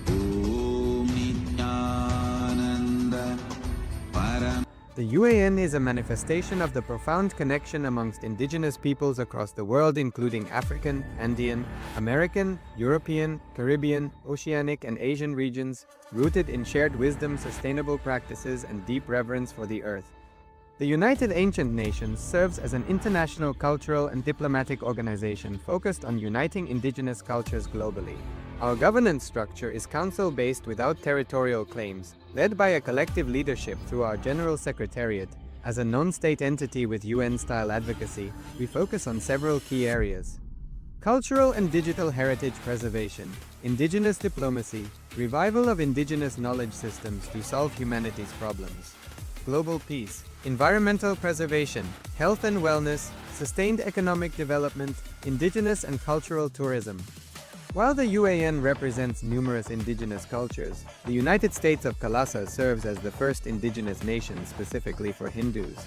Om Nithyananda Parama. The UAN is a manifestation of the profound connection amongst indigenous peoples across the world, including African, Andean, American, European, Caribbean, Oceanic, and Asian regions, rooted in shared wisdom, sustainable practices, and deep reverence for the earth. The United Ancient Nations serves as an international cultural and diplomatic organization focused on uniting indigenous cultures globally. Our governance structure is council-based without territorial claims, led by a collective leadership through our General Secretariat. As a non-state entity with UN-style advocacy, we focus on several key areas: cultural and digital heritage preservation, indigenous diplomacy, revival of indigenous knowledge systems to solve humanity's problems, global peace, environmental preservation, health and wellness, sustained economic development, indigenous and cultural tourism. While the UAN represents numerous indigenous cultures, the United States of KAILASA serves as the first indigenous nation specifically for Hindus.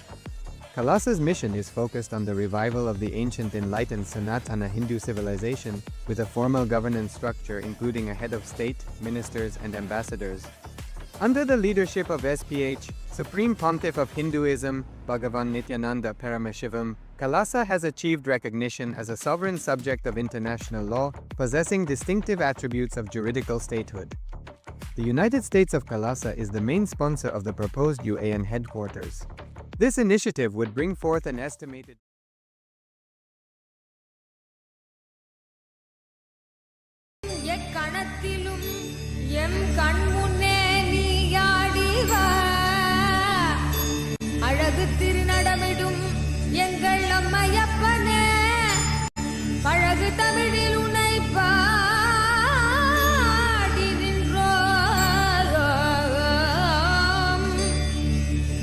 KAILASA's mission is focused on the revival of the ancient enlightened Sanatana Hindu civilization with a formal governance structure including a head of state, ministers, and ambassadors. Under the leadership of SPH, Supreme Pontiff of Hinduism, Bhagavan Nithyananda Paramashivam, KAILASA has achieved recognition as a sovereign subject of international law, possessing distinctive attributes of juridical statehood. The United States of KAILASA is the main sponsor of the proposed UAN headquarters. This initiative would bring forth an estimated அழகு திருநடமிடும் எங்கள் அம்மையப்பனே பழகு தமிழில் உன்னை பாடி நின்றோம்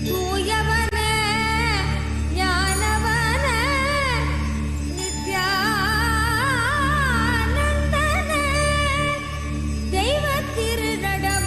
தூயவனே ஞானவனே நித்யானந்தனே தெய்வ திருநடம்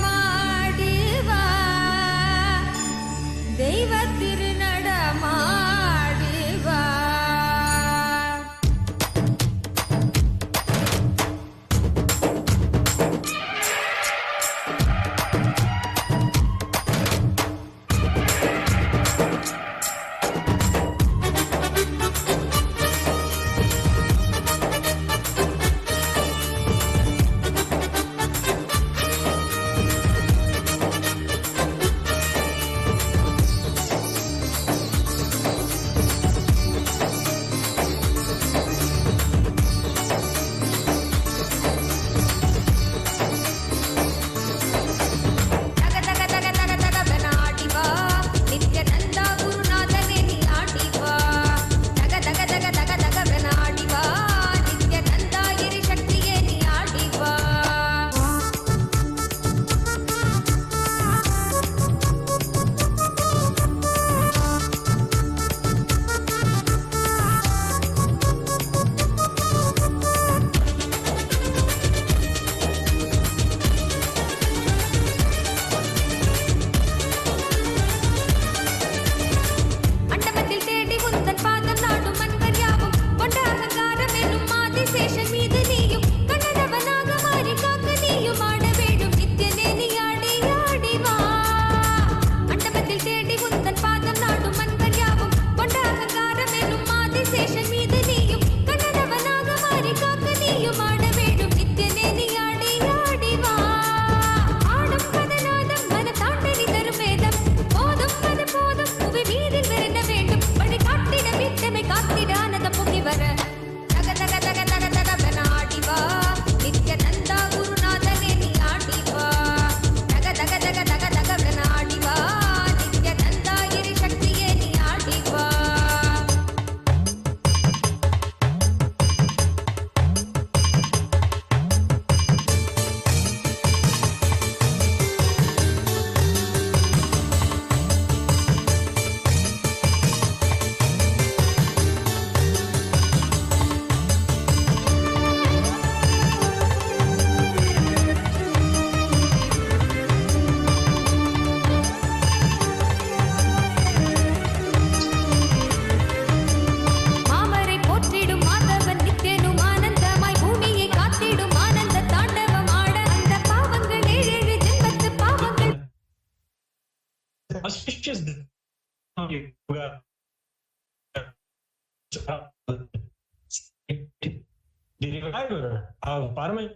the reviver of Parama.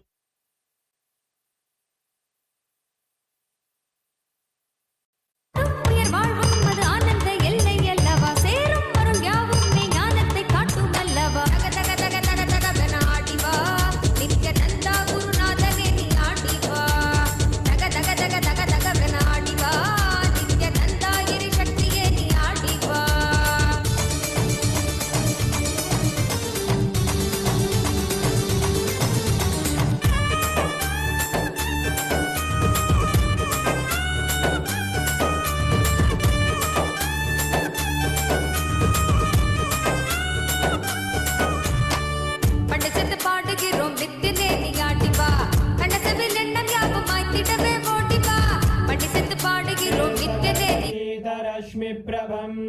உயிர் வாழ்வும் அது ஆனந்த எல்லை அல்லவா சேரும் வரும் யாவும் நீ ஞானத்தை காட்டும் அல்லவா தக தக தக தக தகவென ஆடிவா நித்யானந்தா குருநாதனே நீ ஆடிவா தக தக தக தக தகவென ஆடிவா நித்யானந்தா எரி சக்தியே நீ ஆடிவா பண்டு சென்று பாடுகிறோம் நித்தியனே நீ ஆடிவா கண்டசவில் எண்ணம் யாவும் மாய்த்திடவே ஓடிவா பண்டு சென்று பாடுகிறோம் நித்தியனே நீ ரஷ்மி பிரபம்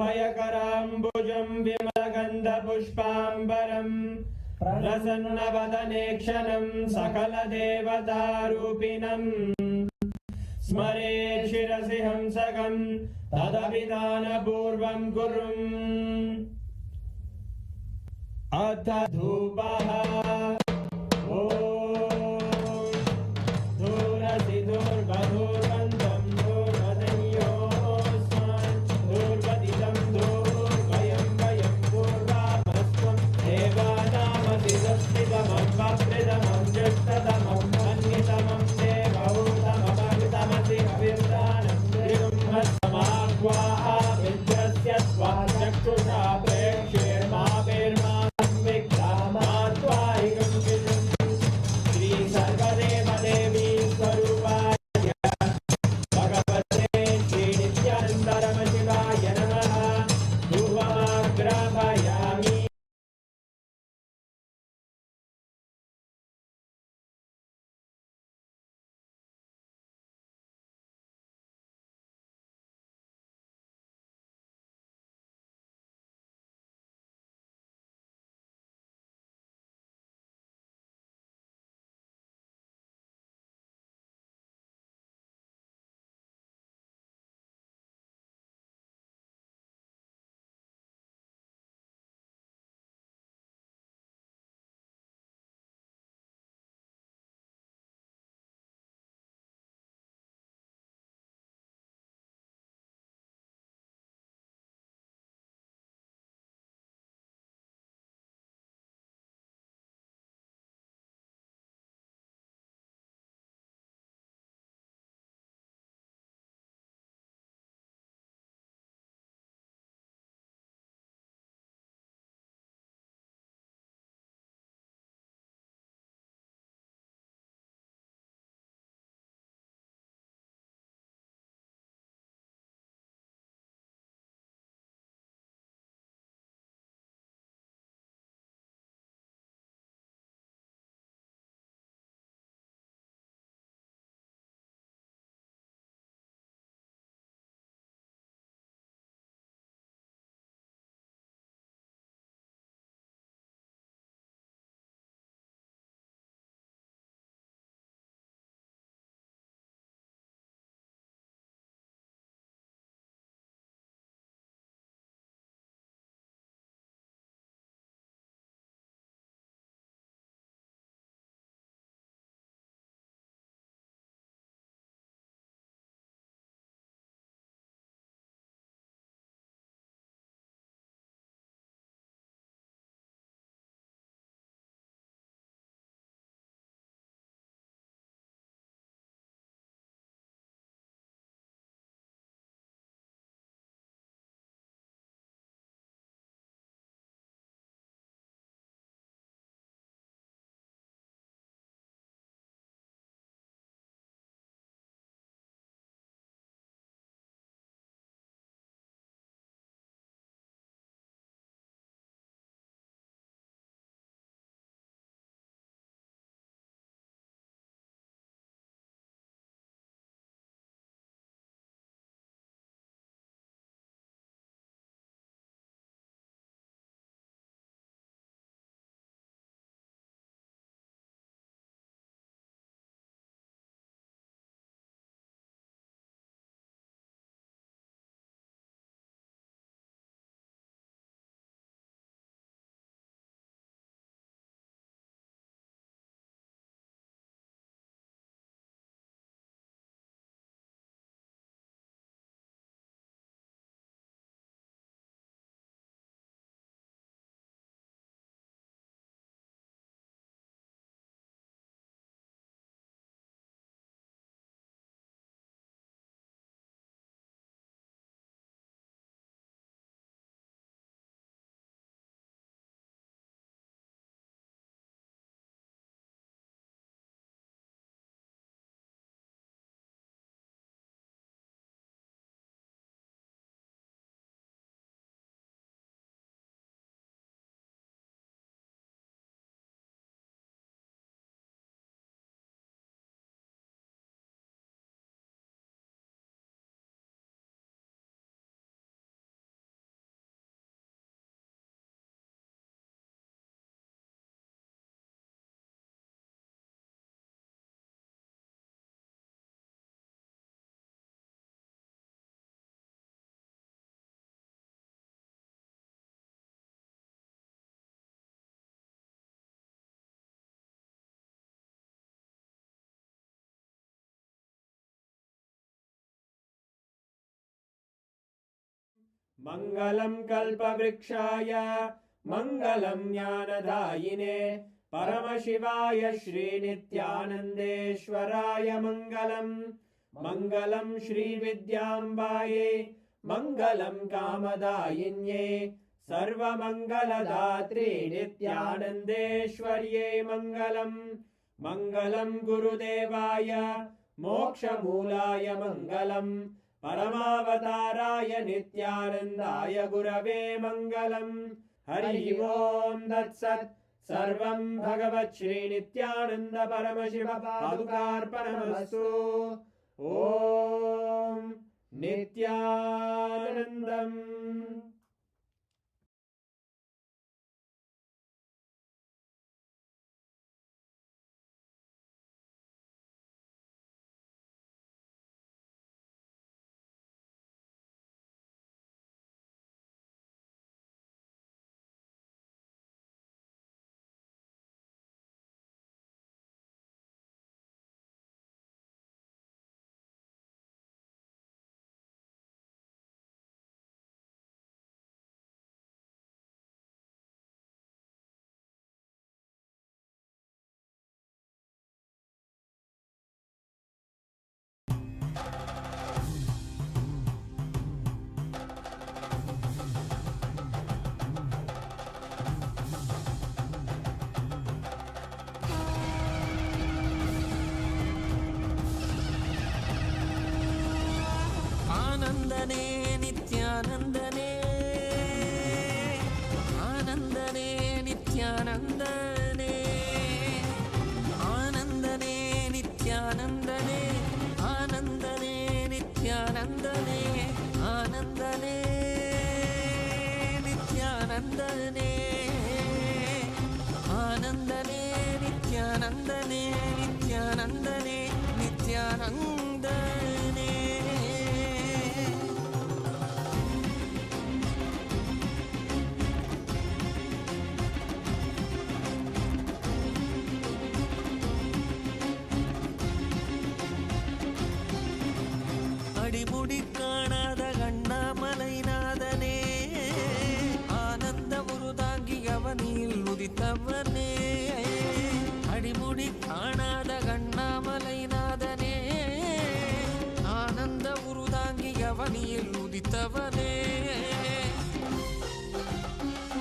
भयकराम्बुजं विमलगन्धपुष्पाम्बरं प्रसन्नवदने क्षणं सकलदेवतारूपिणं स्मरेत् शिरसि हंसकं तदभिधानपूर्वं कुरुम् अथ धूपः ॐ दूरसि दूर्वधूर्वन्तं दूर्वदन्योऽस्मान् दूर्वदितं दूर्वयं वयं पूर्वामस्त्वं देवानामसि संस्थितमन्वप्रितमं ज्येष्ठतमम् अन्यतमं देवहूतमपहृतमसि हविर्दानं त्रिगुंहत्समाह्वाः विद्यस्य त्वा चक्षुषा प्रेक्ष्येर्माभिर्मा विक्रामात्वाहिकं मङ्गलं कल्पवृक्षाय मङ्गलं ज्ञानदायिने परमशिवाय श्रीनित्यानन्देश्वराय मङ्गलम् मङ्गलं श्रीविद्याम्बायै मङ्गलं कामदायिन्ये सर्वमङ्गलदात्रे नित्यानन्देश्वर्यै मङ्गलम् मङ्गलं गुरुदेवाय मोक्षमूलाय मङ्गलम् परमावताराय नित्यानन्दाय गुरवे मङ्गलम् हरि ओं तत्सत् सर्वं भगवत् श्रीनित्यानन्द परमशिव पादुकार्पणमस्तु ॐ नित्यानन्दम् आनन्दने नित्यानन्दने आनन्दने नित्यानन्दने आनन्दने नित्यानन्दने आनन्दने नित्यानन्दने आनन्दने नित्यानन्दने आनन्दने नित्यानन्दने नित्यानन्दने नित्यानन्दने அடிமுடி காணாத கண்ணாமலைநாதனே ஆனந்த உருதாங்கி அவனில் உதித்தவனே அடிமுடி காணாத கண்ணாமலைநாதனே ஆனந்த உருதாங்கி அவனில் உதித்தவனே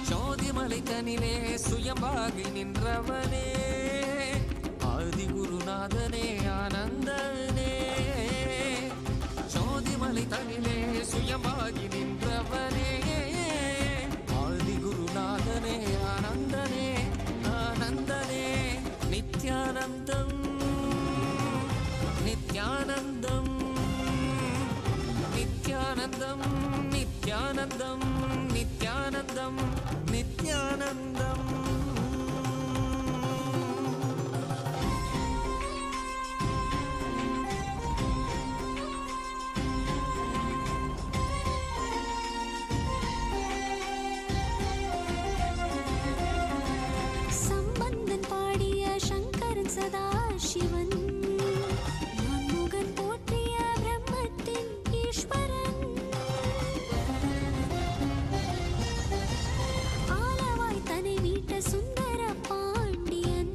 ஜோதிமலை தனிலே சுயம்பாகி நின்றவனே ஆதி குருநாதனே ஆனந்தனே ஜோதிமலை தனிலே சுயமாகி நின்றவனே ஆதி குருநாதனே ஆனந்தனே ஆனந்தனே நித்யானந்தம் நித்யானந்தம் நித்யானந்தம் நித்யானந்தம் நித்யானந்தம் நித்யானந்தம் சம்பந்தன் பாடிய சங்கரன் சதா சிவன் நான்முகன் போற்றிய பிரம்மத்தின் ஈஸ்வரன் ஆலவாய் தனை மீட்ட சுந்தர பாண்டியன்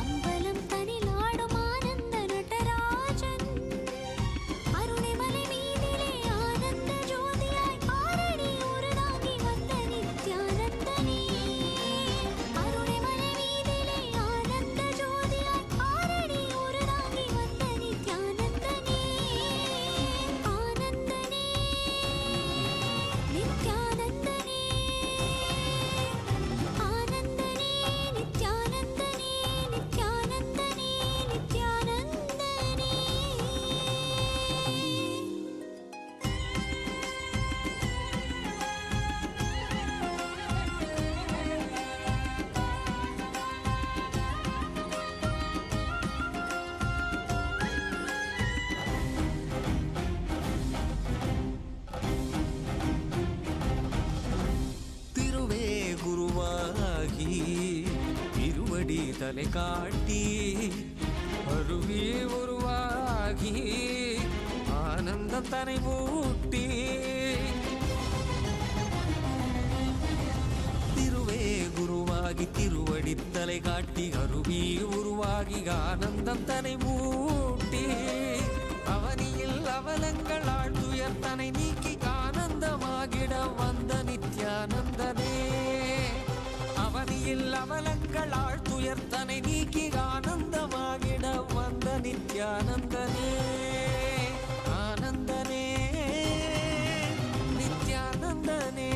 அம்பலம் தனில் ஆடும் ஆனந்த நடராஜன் அருணைமலை மீதிலே ஆனந்த ஜோதியாய் ஆரடி உருதாகி வந்த நித்யானந்தனே அருணைமலை மீதிலே ஆனந்த ஜோதியாய் ஆரடி உருதாகி வந்த நித்யானந்தனே ஆனந்தனே நித்யானந்தனே ஆனந்தனே நித்யானந்தனே நித்யானந்தனே நித்யானந்தனே திருவே குருவாகி இருவடி தலை காட்டி அருவி உருவாகி ஆனந்த தனை ஊட்டி குருவாகி திருவடி தலை காட்டி அருவி உருவாகி ஆனந்தம் தனை மூட்டி அவனியில் அவலங்கள் ஆழ்துயர் தனை நீக்கி ஆனந்தமாகிட வந்த நித்யானந்தனே அவனியில் அவலங்கள் ஆழ்துயர் தனை நீக்கி ஆனந்தமாகிட வந்த நித்யானந்தனே ஆனந்தனே நித்யானந்தனே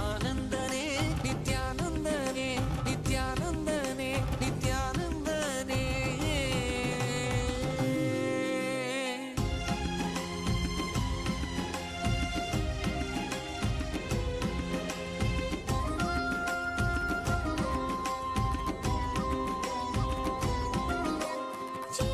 ஆனந்தனே நித்யானந்தனே நித்யானந்தனே நித்யானந்தனே ஜீ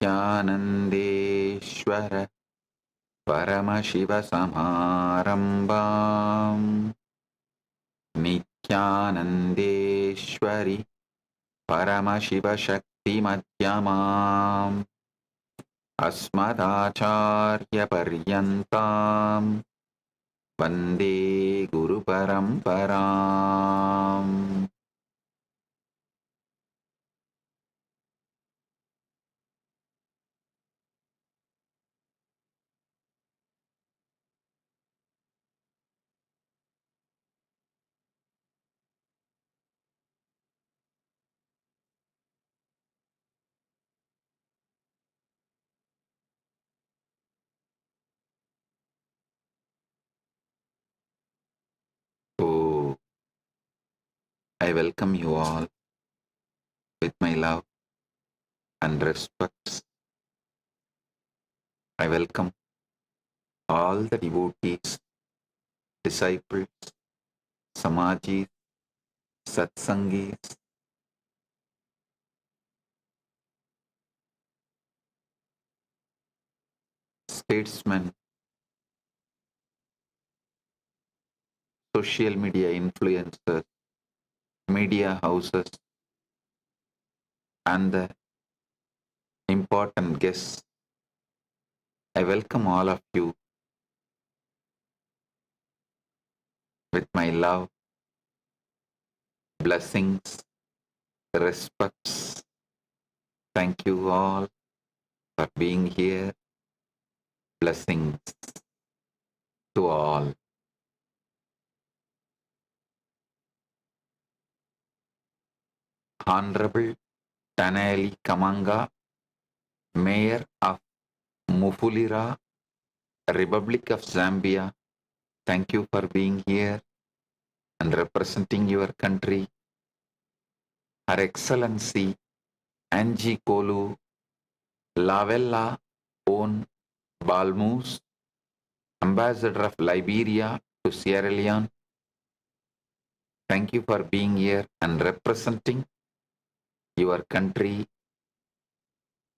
नित्यानन्देश्वर परमशिवसमारम्भाम् नित्यानन्देश्वरि परमशिवशक्तिमध्यमाम् अस्मदाचार्यपर्यन्ताम् वन्दे गुरुपरम्पराम् Oh, I welcome you all with my love and respect. I welcome all the devotees, disciples, Samajis, Satsangis, statesmen, social media influencers, media houses, and the important guests. I welcome all of you with my love, blessings, respects. Thank you all for being here. Blessings to all. Honorable Tanali Kamanga, Mayor of Mufulira, Republic of Zambia, thank you for being here and representing your country. Her Excellency Angie Kolu Lavella Own Balmus, Ambassador of Liberia to Sierra Leone, thank you for being here and representing your country.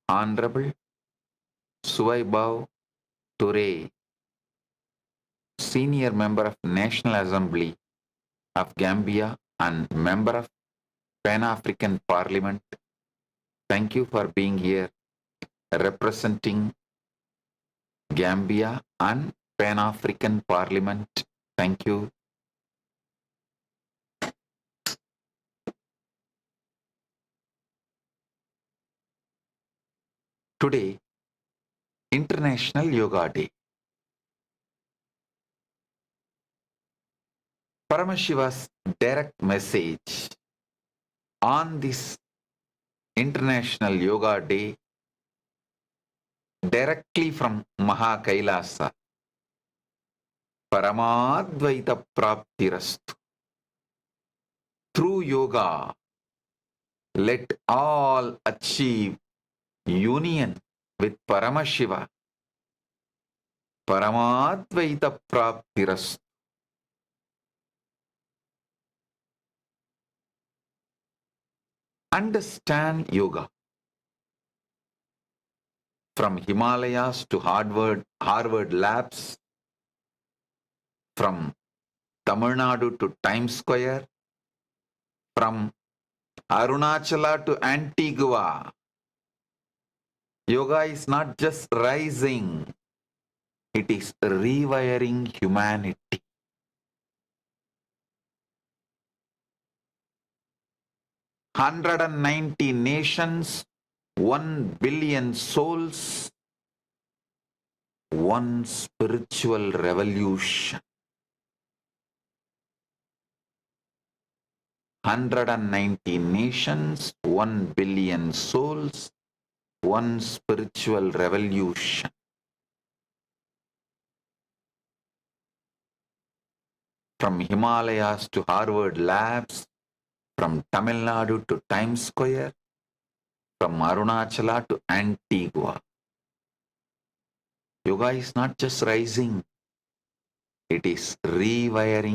Honorable Suwaibao Toure, Senior Member of National Assembly of Gambia and Member of Pan-African Parliament, thank you for being here representing Gambia and Pan-African Parliament. Thank you. Today, International Yoga Day. Paramashiva's direct message on this International Yoga Day directly from KAILASA. Paramadvaita Praptirastu. Through yoga, let all achieve union with Paramashiva. Paramadvaita Praptirastu. Understand yoga. From Himalayas to Harvard labs, from Tamil Nadu to Times Square, from Arunachala to Antigua. Yoga is not just rising, it is rewiring humanity. 190 nations, 1 billion souls, one spiritual revolution. 190 nations, 1 billion souls, one spiritual revolution. From Himalayas to Harvard labs, from Tamil Nadu to Times Square, from Arunachala to Antigua. Yoga is not just rising, it is rewiring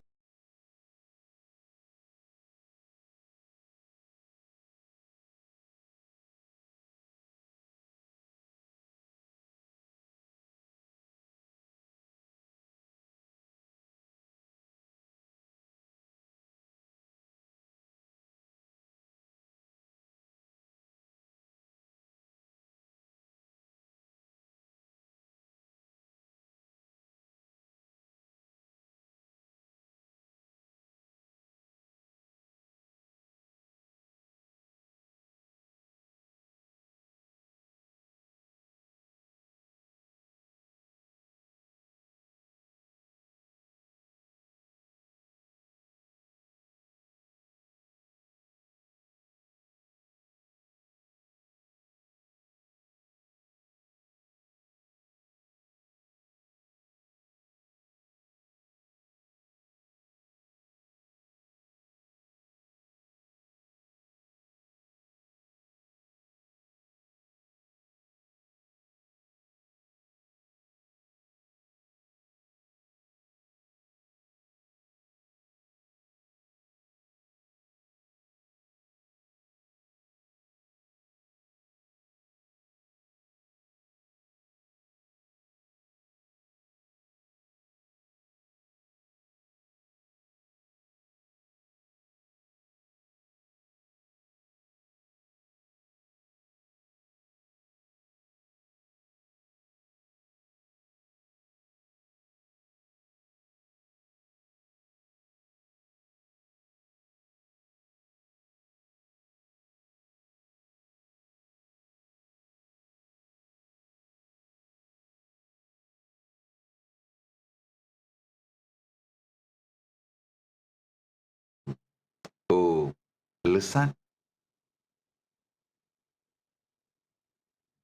listen.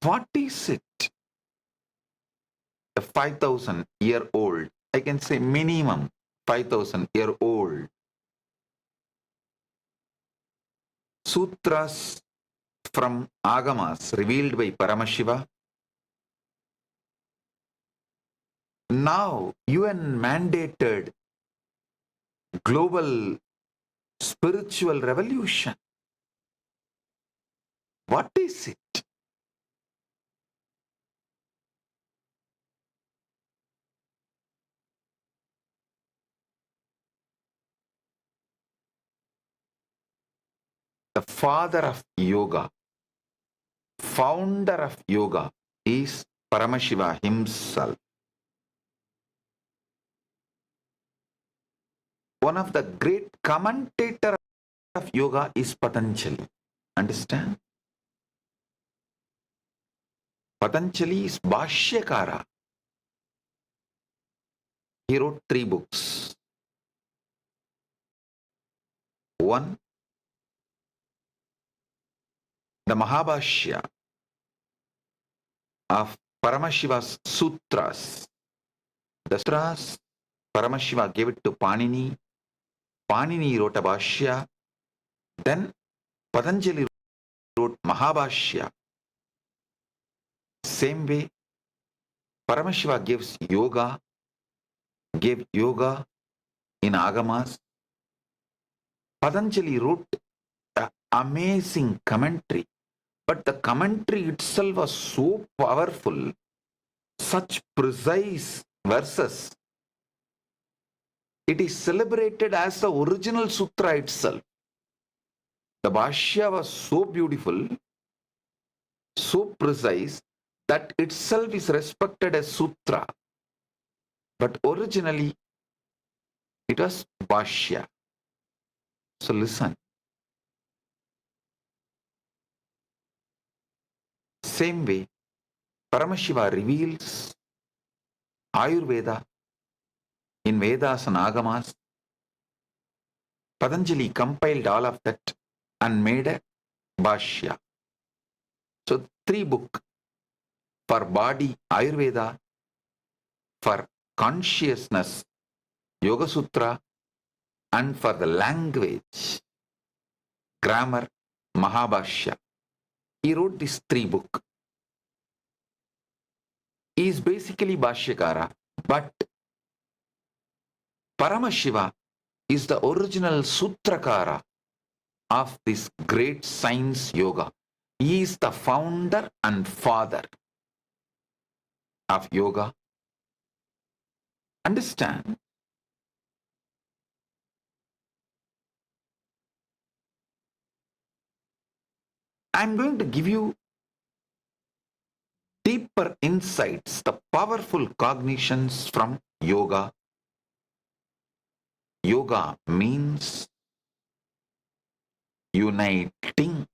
What is it? A 5,000-year-old, I can say minimum 5,000-year-old sutras from Agamas revealed by Paramashiva. Now UN mandated global spiritual revolution. What is it? The father of yoga, founder of yoga is Paramashiva himself. One of the great commentators of yoga is Patanjali. Understand? Patanjali is Bhashyakara. He wrote 3 books. One, the Mahabhashya of Paramashiva's sutras. The sutras, Paramashiva gave it to Panini. Panini wrote a Bhashya. Then Patanjali wrote Mahabhashya. Same way, Paramashiva gave yoga in Agamas. Patanjali wrote an amazing commentary, but the commentary itself was so powerful, such precise verses. It is celebrated as the original sutra itself. The Bhashya was so beautiful, so precise, that itself is respected as sutra. But originally, it was Bhashya. So listen. Same way, Paramashiva reveals Ayurveda in Vedas and Agamas. Patanjali compiled all of that and made a Bhashya. So 3 books for body, Ayurveda, for consciousness, Yoga Sutra, and for the language, grammar, Mahabhashya. He wrote these 3 books. He is basically Bhashyakara, but Paramashiva is the original Sutrakara of this great science yoga. He is the founder and father of yoga. Understand? I'm going to give you deeper insights, the powerful cognitions from yoga. Yoga means uniting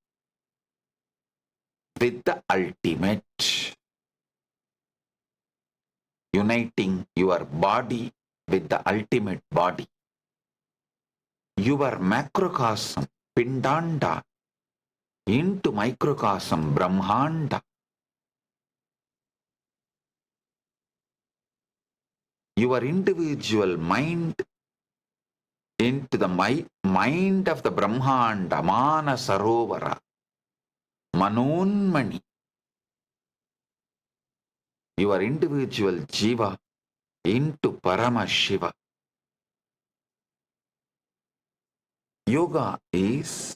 with the ultimate. Uniting your body with the ultimate body. Your macrocosm, Pindanda, into microcosm, Brahmanda. Your individual mind into the mind of the Brahmanda, Mana Sarovara, Manonmani. Your individual Jiva into Paramashiva. Yoga is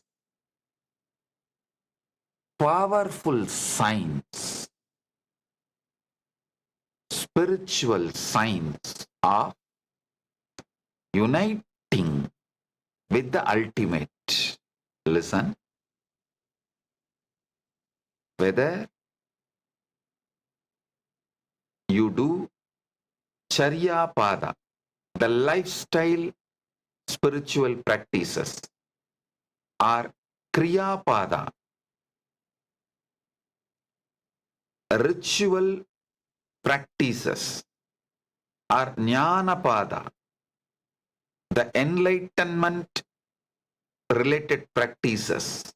powerful science, spiritual science of uniting with the ultimate. Listen. Whether you do Charya Pada, the lifestyle spiritual practices, or Kriya Pada, ritual practices, or Jnana Pada, the enlightenment related practices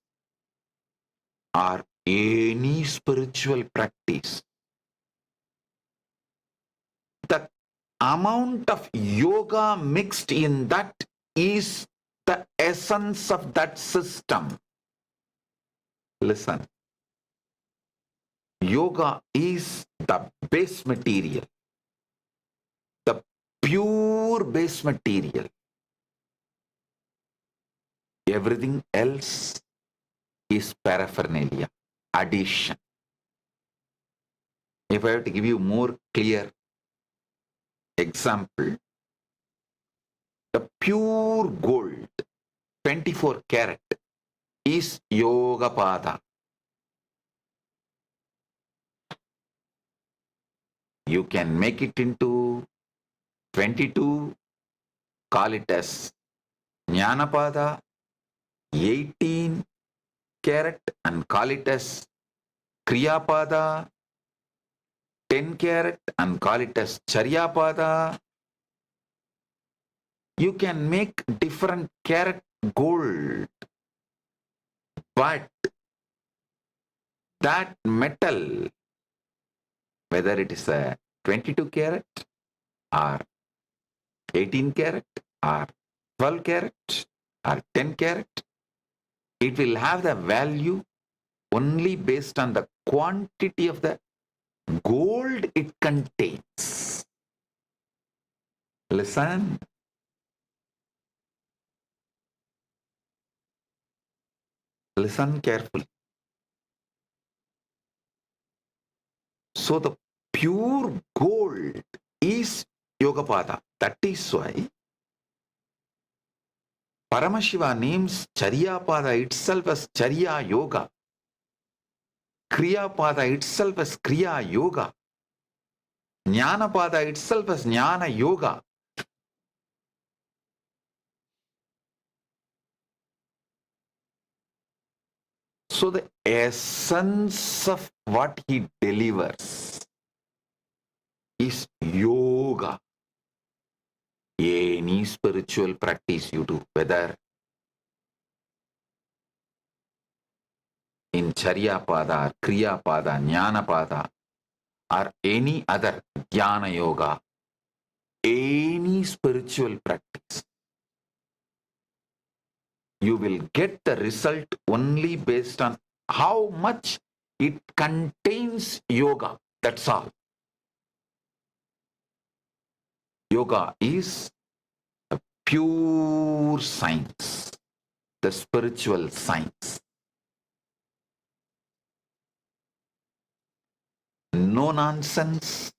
or any spiritual practice, the amount of yoga mixed in that is the essence of that system. Listen, yoga is the base material, the pure base material. Everything else is paraphernalia, addition. If I have to give you more clear example, the pure gold, 24 karat, is yoga pada. You can make it into 22, call it as Jnanapada, 18 karat and call it as Kriyapada, 10 karat and call it as Charyapada. You can make different karat gold, but that metal, whether it is a 22 karat or 18 karat or 12 karat or 10 karat, it will have the value only based on the quantity of the gold it contains. Listen. Listen carefully. So the pure gold is Yogapada. That is why Paramashiva names Charyapada itself as Charya Yoga, Kriyapada itself as Kriya Yoga, Jnanapada itself as Jnana Yoga. So the essence of what he delivers is yoga. Any spiritual practice you do, whether in Charyapada, Kriyapada, Jnanapada, or any other Jnana Yoga, any spiritual practice, you will get the result only based on how much it contains yoga. That's all. Yoga is a pure science, the spiritual science. No nonsense,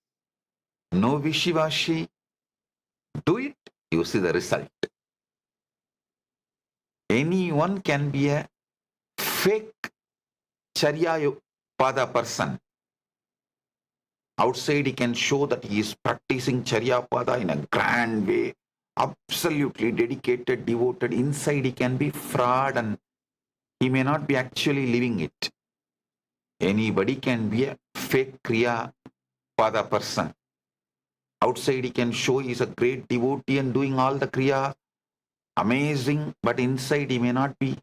no wishy-washy. Do it, you see the result. Anyone can be a fake Charyapada person. Outside he can show that he is practicing Charyapada in a grand way, absolutely dedicated, devoted. Inside he can be fraud and he may not be actually living it. Anybody can be a fake Kriyapada person. Outside he can show he is a great devotee and doing all the Kriya, amazing, but inside he may not be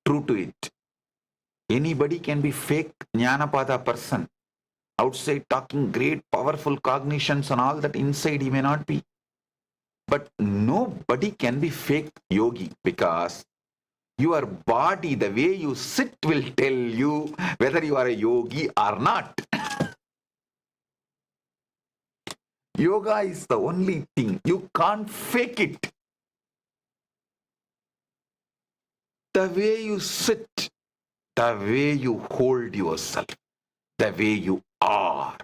true to it. Anybody can be fake Jnanapada person. Outside talking great, powerful cognitions and all that, inside he may not be. But nobody can be fake yogi, because your body, the way you sit, will tell you whether you are a yogi or not. Yoga is the only thing. You can't fake it. The way you sit, the way you hold yourself, the way you are,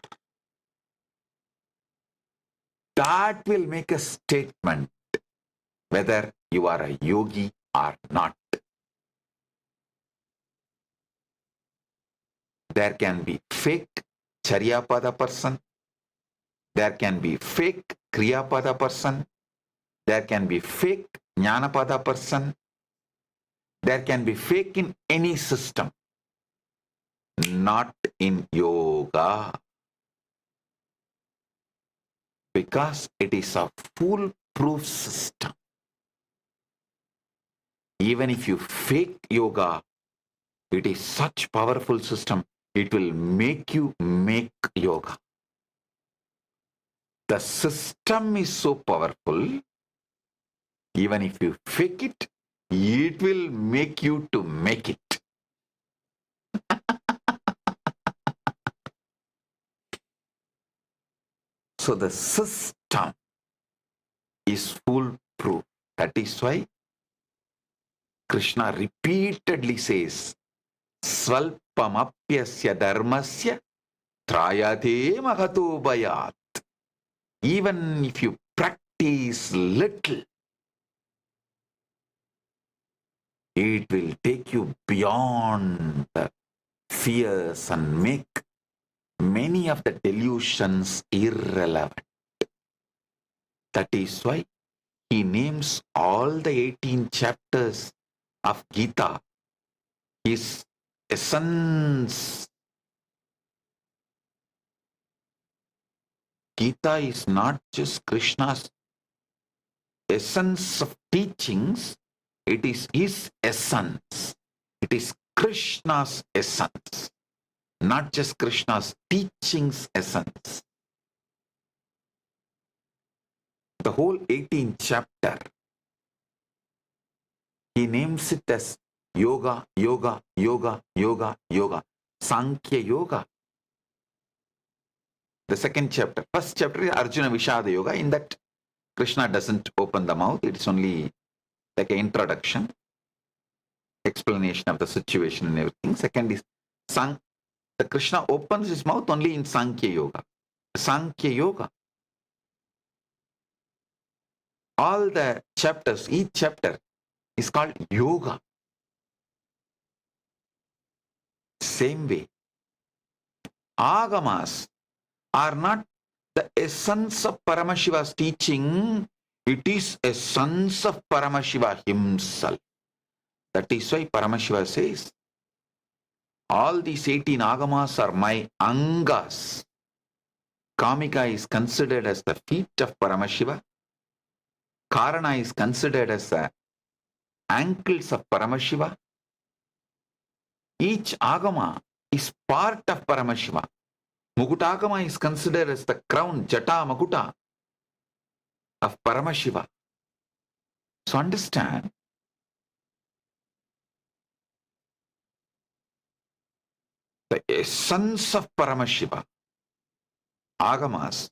that will make a statement whether you are a yogi or not. There can be fake Charyapada person, there can be fake Kriyapada person, there can be fake Jnanapada person, there can be fake in any system, not in yoga, because it is a foolproof system. Even if you fake yoga, it is such powerful system. It will make you make yoga. The system is so powerful. Even if you fake it, it will make you to make it. So the system is foolproof. That is why Krishna repeatedly says, Svalpamapyasya dharmasya trayate mahato bhayat. Even if you practice little, it will take you beyond the fears and make many of the delusions irrelevant. That is why he names all the 18 chapters of Gita his essence. Gita is not just Krishna's essence of teachings, it is his essence. It is Krishna's essence, not just Krishna's teachings essence. The whole 18th chapter, he names it as yoga, yoga, yoga, yoga, yoga, Sankhya yoga. The second chapter, first chapter is Arjuna Vishada yoga. In that, Krishna doesn't open the mouth. It's only like an introduction, explanation of the situation and everything. Second is the Krishna opens his mouth only in Sankhya yoga. Sankhya yoga. All the chapters, each chapter is called yoga. Same way, Agamas are not the essence of Paramashiva's teaching. It is essence of Paramashiva himself. That is why Paramashiva says, all these 18 Agamas are my Angas. Kamika is considered as the feet of Paramashiva. Karana is considered as the ankles of Paramashiva. Each Agama is part of Paramashiva. Mukutagama is considered as the crown, Jata Makuta of Paramashiva. So understand, the essence of Paramashiva, Agamas,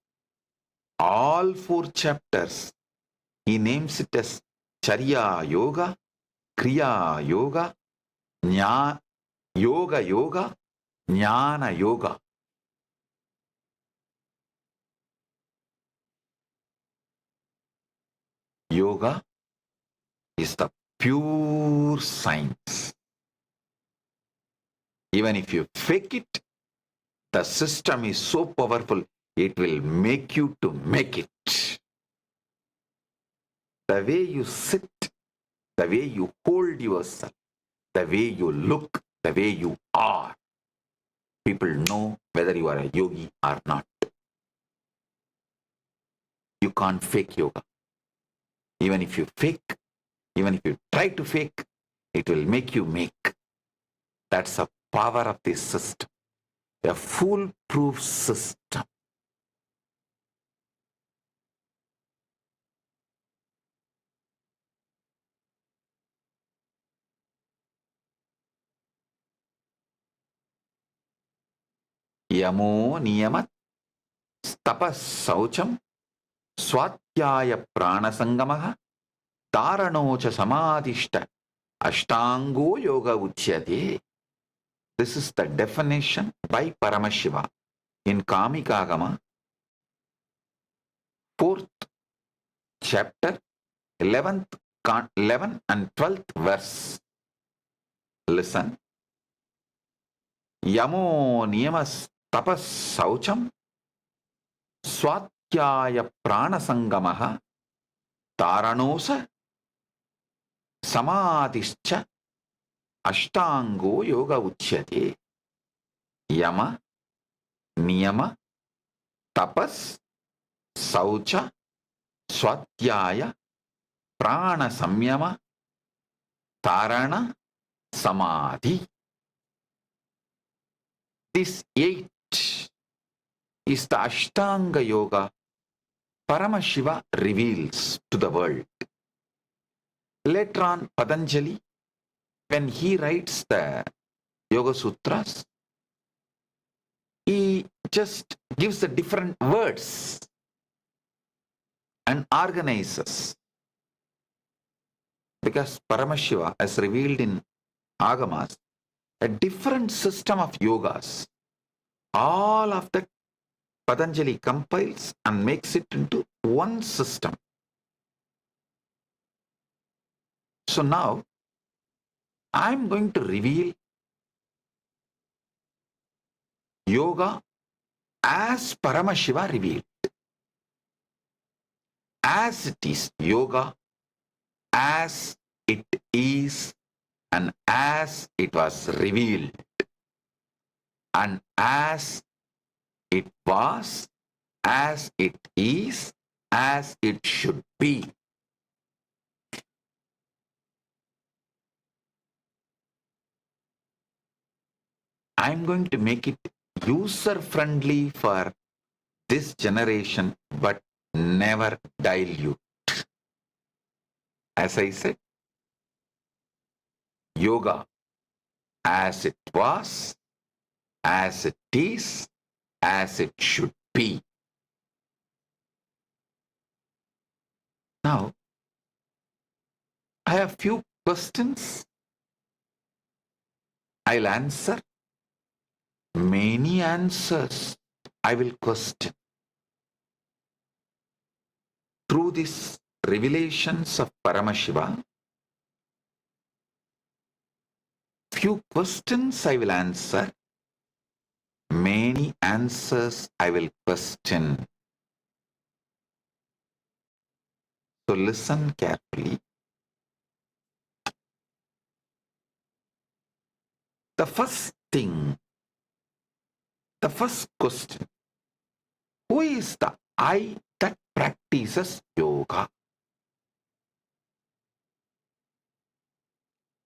all 4 chapters, he names it as Charya Yoga, Kriya Yoga, Yoga Yoga, Jnana Yoga. Yoga is the pure science. Even if you fake it, the system is so powerful, it will make you to make it. The way you sit, the way you hold yourself, the way you look, the way you are, people know whether you are a yogi or not. You can't fake yoga. Even if you fake, even if you try to fake, it will make you make. That's the power of this system. A foolproof system. Yamo niyamat tapas saucham swatyaya prana sangamaha taranocha samadhishta ashtango yoga uchyate. This is the definition by Paramashiva in Kamikagama, 4th chapter, 11 and 12th verse. Listen. Yamo niyamas tapas saucham swatyaya prana sangamaha taranosa samadhischa ashtango yoga uchyate. Yama, niyama, tapas, saucha, swatyaya, prana samyama, Dharana, Samadhi. This 8 is the Ashtanga Yoga Paramashiva reveals to the world. Later on, Patanjali, when he writes the Yoga Sutras, he just gives the different words and organizes. Because Paramashiva has revealed in Agamas a different system of yogas. All of that Patanjali compiles and makes it into one system. So now, I'm going to reveal yoga as Paramashiva revealed. As it is yoga, as it is, and as it was revealed, and as it was, as it is, as it should be. I'm going to make it user-friendly for this generation, but never dilute. As I said, yoga as it was, as it is, as it should be. Now, I have few questions. I'll answer. Many answers I will question. Through these revelations of Paramashiva, few questions I will answer. Many answers I will question. So listen carefully. The first thing, the first question, who is the I that practices yoga?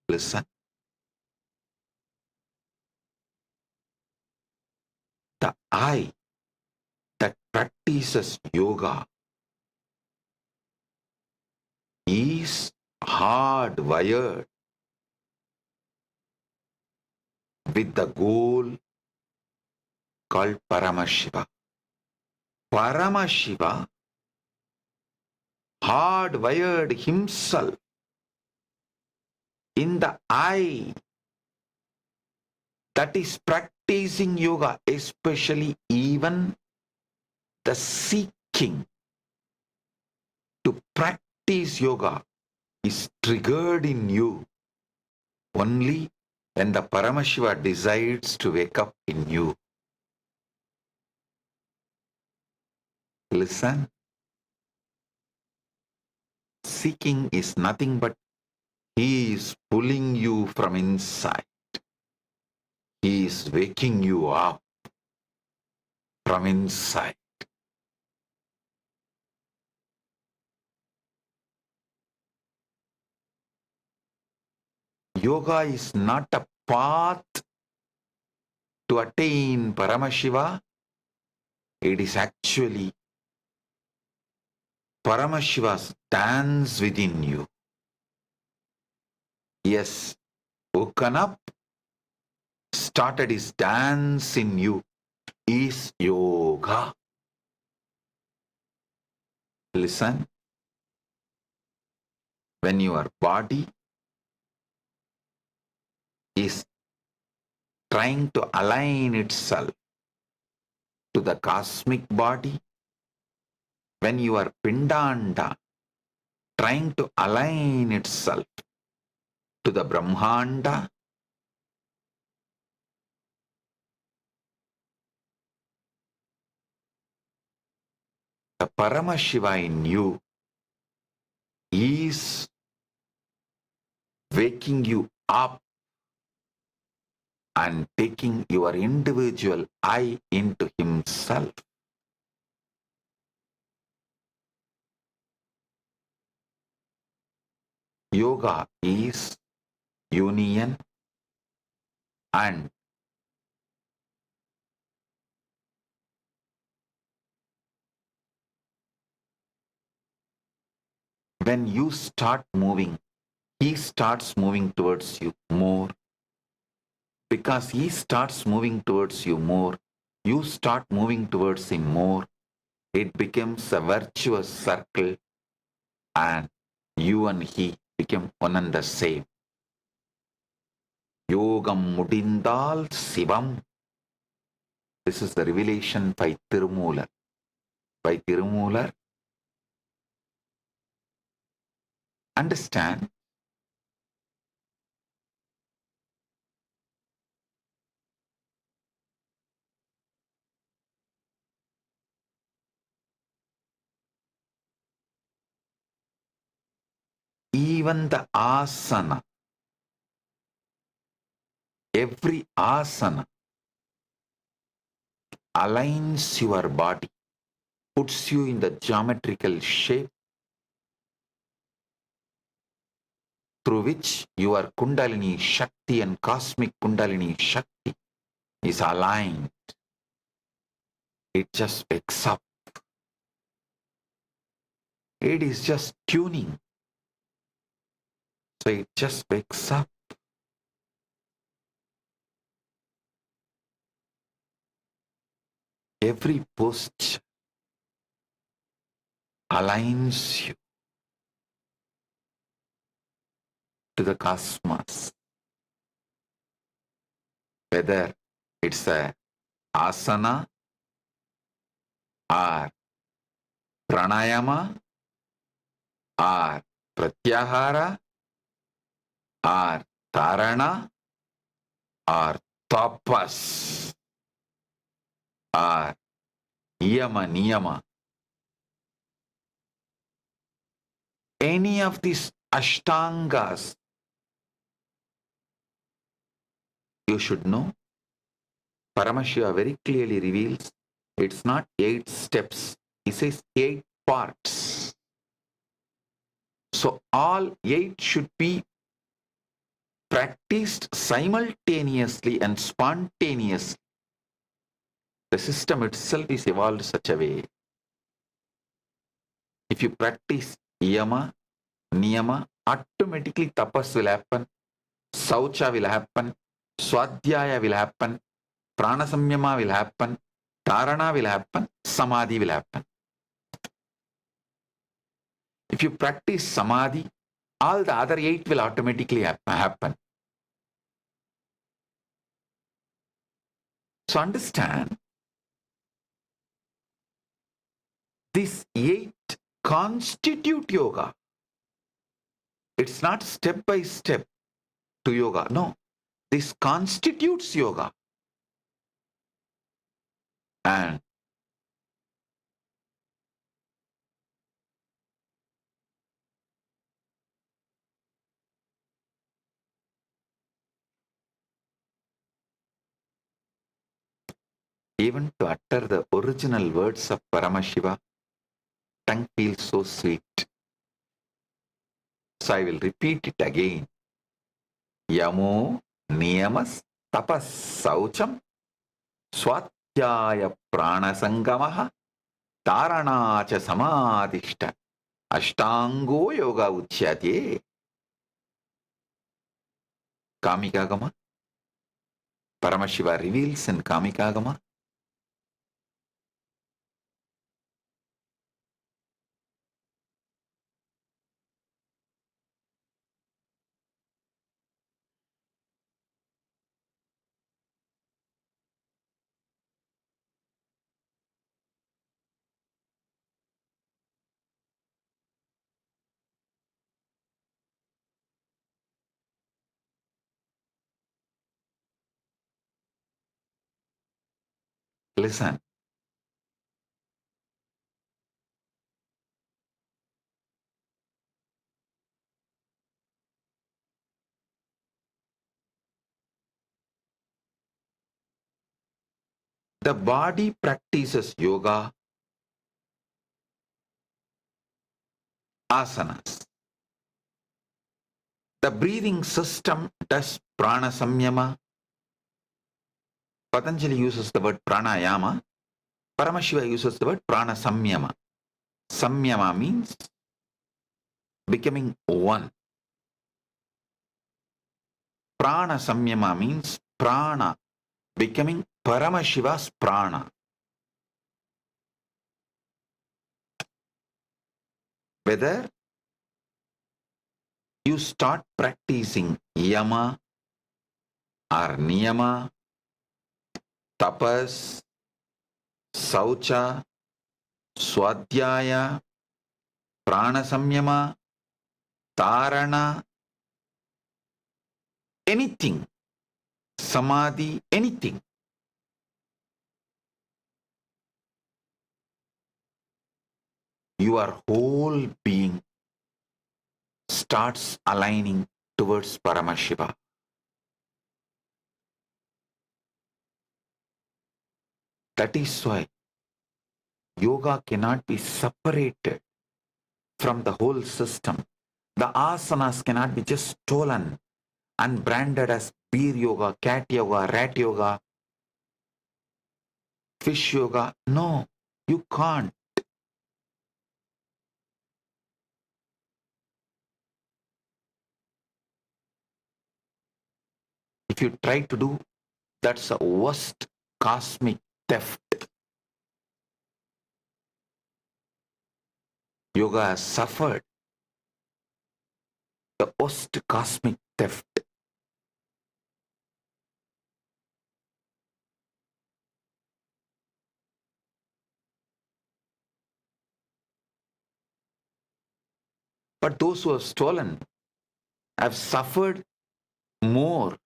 Listen. The I that practices yoga is hardwired with the goal called Paramashiva. Paramashiva hardwired himself in the I that is practicing yoga, especially even the seeking to practice yoga is triggered in you only when the Paramashiva decides to wake up in you. Listen. Seeking is nothing but he is pulling you from inside. He is waking you up from inside. Yoga is not a path to attain Paramashiva. It is actually Paramashiva's dance within you. Yes, woken up, started his dance in you is yoga. Listen. When your body is trying to align itself to the cosmic body, when your Pindanda trying to align itself to the Brahmanda, the Paramashiva in you is waking you up and taking your individual I into himself. Yoga is union, and when you start moving, he starts moving towards you more. Because he starts moving towards you more, you start moving towards him more. It becomes a virtuous circle, and you and he become one and the same. Yogam mudindal sivam. This is the revelation by Tirumular. By Tirumular, understand, even the asana, every asana aligns your body, puts you in the geometrical shape through which your Kundalini Shakti and cosmic Kundalini Shakti is aligned. It just wakes up. It is just tuning. So it just wakes up. Every posture aligns you to the cosmos. Whether it's a asana or pranayama or pratyahara or dharana or tapas or yama niyama. Any of these ashtangas, you should know. Paramashiva very clearly reveals it's not 8 steps. He says 8 parts. So all 8 should be practiced simultaneously and spontaneously. The system itself is evolved such a way. If you practice yama, niyama, automatically tapas will happen, saucha will happen, swadhyaya will happen, pranasamyama will happen, dharana will happen, samadhi will happen. If you practice samadhi, all the other 8 will automatically happen. So understand, these 8 constitute yoga. It's not step by step to yoga. No, this constitutes yoga. And even to utter the original words of Paramashiva, tongue feels so sweet. So I will repeat it again. Yamo niyamas tapas saucham swatyaya pranasangamaha dharana cha samadhishta ashtango yoga uchyate. Kamikagama. Paramashiva reveals in Kamikagama. Listen. The body practices yoga, asanas. The breathing system does prana samyama. Patanjali uses the word pranayama. Paramashiva uses the word prana samyama. Samyama means becoming one. Prana samyama means prana becoming Paramashiva's prana. Whether you start practicing yama or niyama, tapas, saucha, swadhyaya, prana samyama, tarana, anything, samadhi, anything. Your whole being starts aligning towards Paramashiva. That is why yoga cannot be separated from the whole system. The asanas cannot be just stolen and branded as beer yoga, cat yoga, rat yoga, fish yoga. No, you can't. If you try to do, that's the worst cosmic theft. Yoga has suffered the worst cosmic theft. But those who have stolen have suffered more.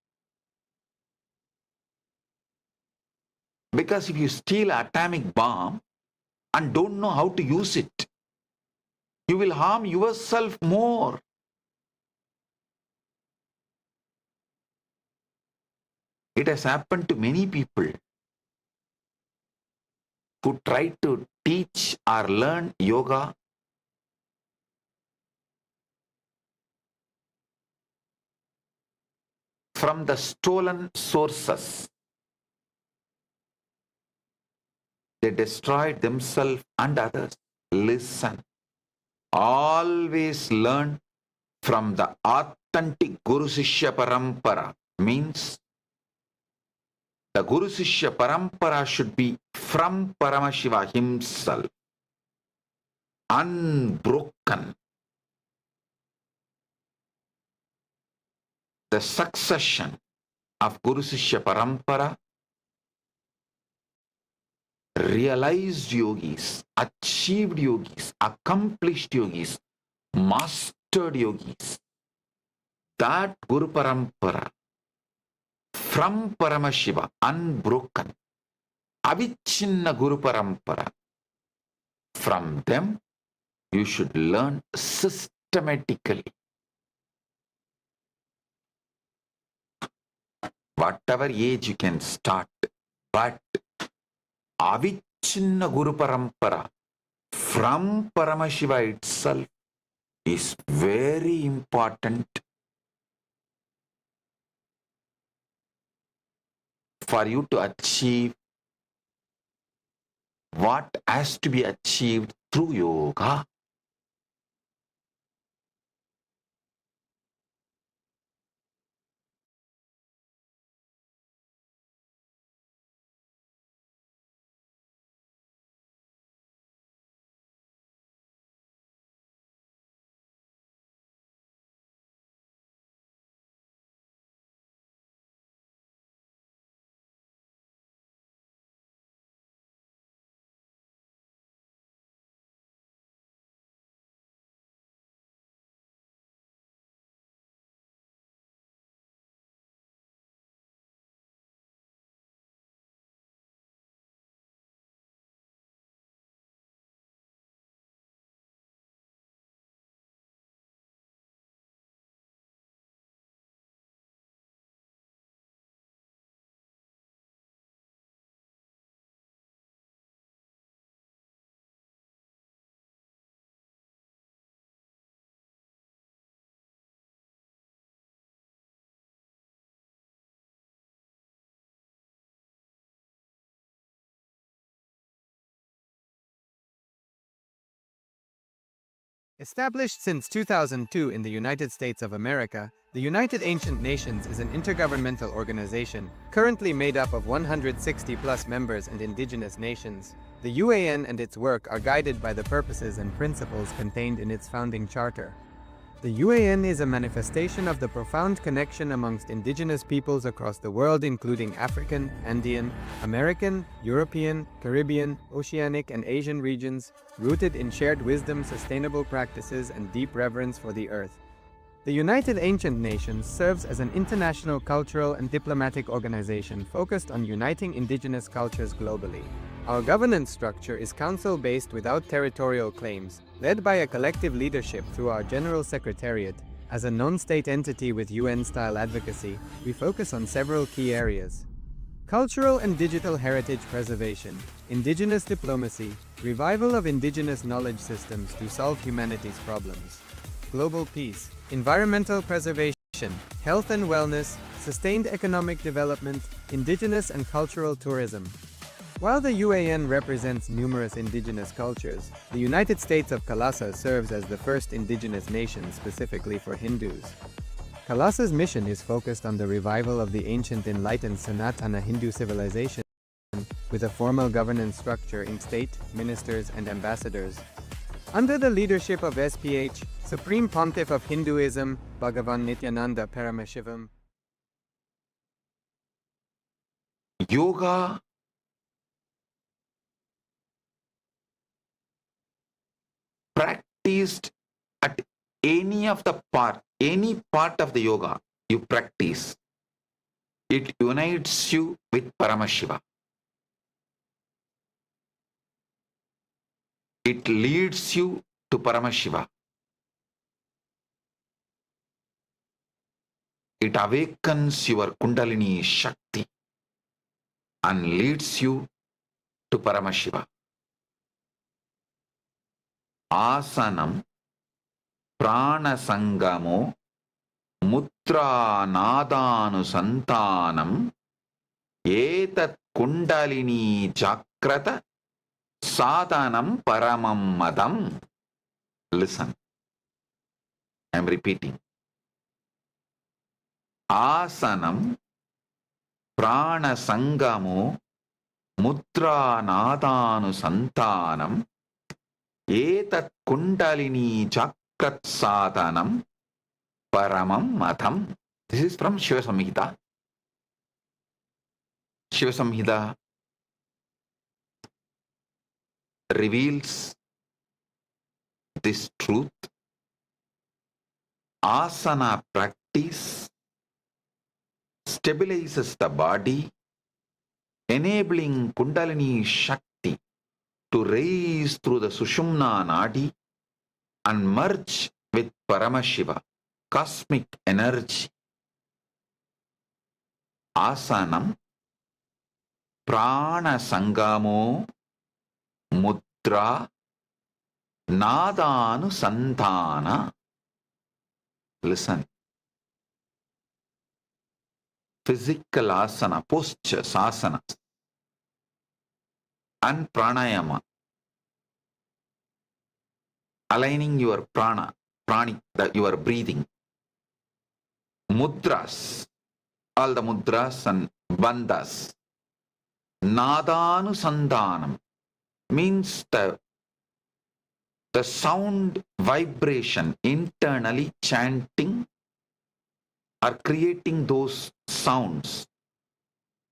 Because if you steal an atomic bomb and don't know how to use it, you will harm yourself more. It has happened to many people who try to teach or learn yoga from the stolen sources. They destroyed themselves and others. Listen. Always learn from the authentic Guru Sishya Parampara. Means the Guru Sishya Parampara should be from Paramashiva himself. Unbroken. The succession of Guru Sishya Parampara, realized yogis, achieved yogis, accomplished yogis, mastered yogis, that Guru Parampara from Paramashiva, unbroken, avichinna Guru Parampara, from them you should learn systematically. Whatever age you can start, but avichinna Guru Parampara from Paramashiva itself is very important for you to achieve what has to be achieved through yoga. Established since 2002 in the United States of America, the United Ancient Nations is an intergovernmental organization currently made up of 160+ members and indigenous nations. The UAN and its work are guided by the purposes and principles contained in its founding charter. The UAN is a manifestation of the profound connection amongst indigenous peoples across the world, including African, Andean, American, European, Caribbean, Oceanic, and Asian regions, rooted in shared wisdom, sustainable practices, and deep reverence for the earth. The United Ancient Nations serves as an international cultural and diplomatic organization focused on uniting indigenous cultures globally. Our governance structure is council-based without territorial claims, led by a collective leadership through our General Secretariat. As a non-state entity with UN-style advocacy, we focus on several key areas: cultural and digital heritage preservation, indigenous diplomacy, revival of indigenous knowledge systems to solve humanity's problems, global peace, environmental preservation, health and wellness, sustained economic development, indigenous and cultural tourism. While the UAN represents numerous indigenous cultures, the United States of KAILASA serves as the first indigenous nation specifically for Hindus. KAILASA's mission is focused on the revival of the ancient enlightened Sanatana Hindu civilization, with a formal governance structure in state, ministers, and ambassadors. Under the leadership of SPH, Supreme Pontiff of Hinduism, Bhagavan Nithyananda Paramashivam. Yoga practiced at any part of the yoga you practice, it unites you with Paramashiva. It leads you to Paramashiva. It awakens your Kundalini Shakti and leads you to Paramashiva. Asanam Prana Sangamo Mutra Nadanu Santanam Etat Kundalini Chakrata Sadhanam Paramam Madam. Listen, I am repeating. Asanam Prana Sangamo Mutra Nadanu Santanam Etat Kundalini Chakrat Sadhanam Paramam Madam. This is from Shiva Samhita. Shiva Samhita reveals this truth. Asana practice stabilizes the body, enabling Kundalini Shakti to raise through the Sushumna Nadi and merge with Paramashiva, cosmic energy. Asanam Prana Sangamo Mudra Nadanu Santana. Listen. Physical asana, postures, asanas, and pranayama. Aligning your prana, pranic, your breathing. Mudras, all the mudras and bandhas. Nadanu Sandhanam means the sound vibration internally chanting or creating those sounds.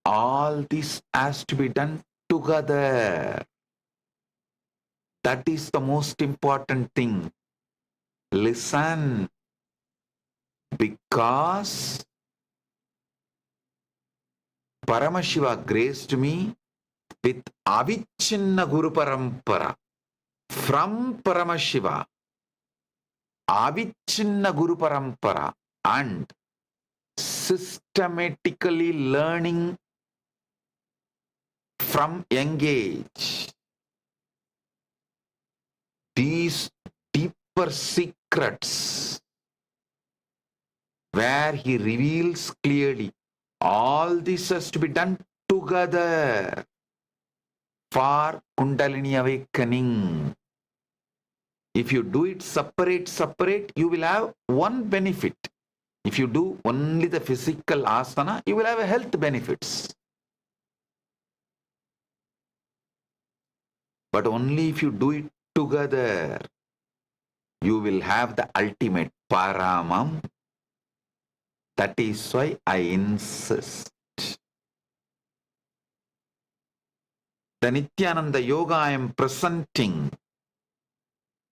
All this has to be done together. That is the most important thing. Listen, because Paramashiva graced me with Avichinna Guru Parampara. From Paramashiva, Avichinna Guru Parampara, and systematically learning from young age these deeper secrets where he reveals clearly all this has to be done together for Kundalini awakening. If you do it separate, you will have one benefit. If you do only the physical asana, you will have a health benefits. But only if you do it together, you will have the ultimate paramam. That is why I insist. The Nithyananda yoga I am presenting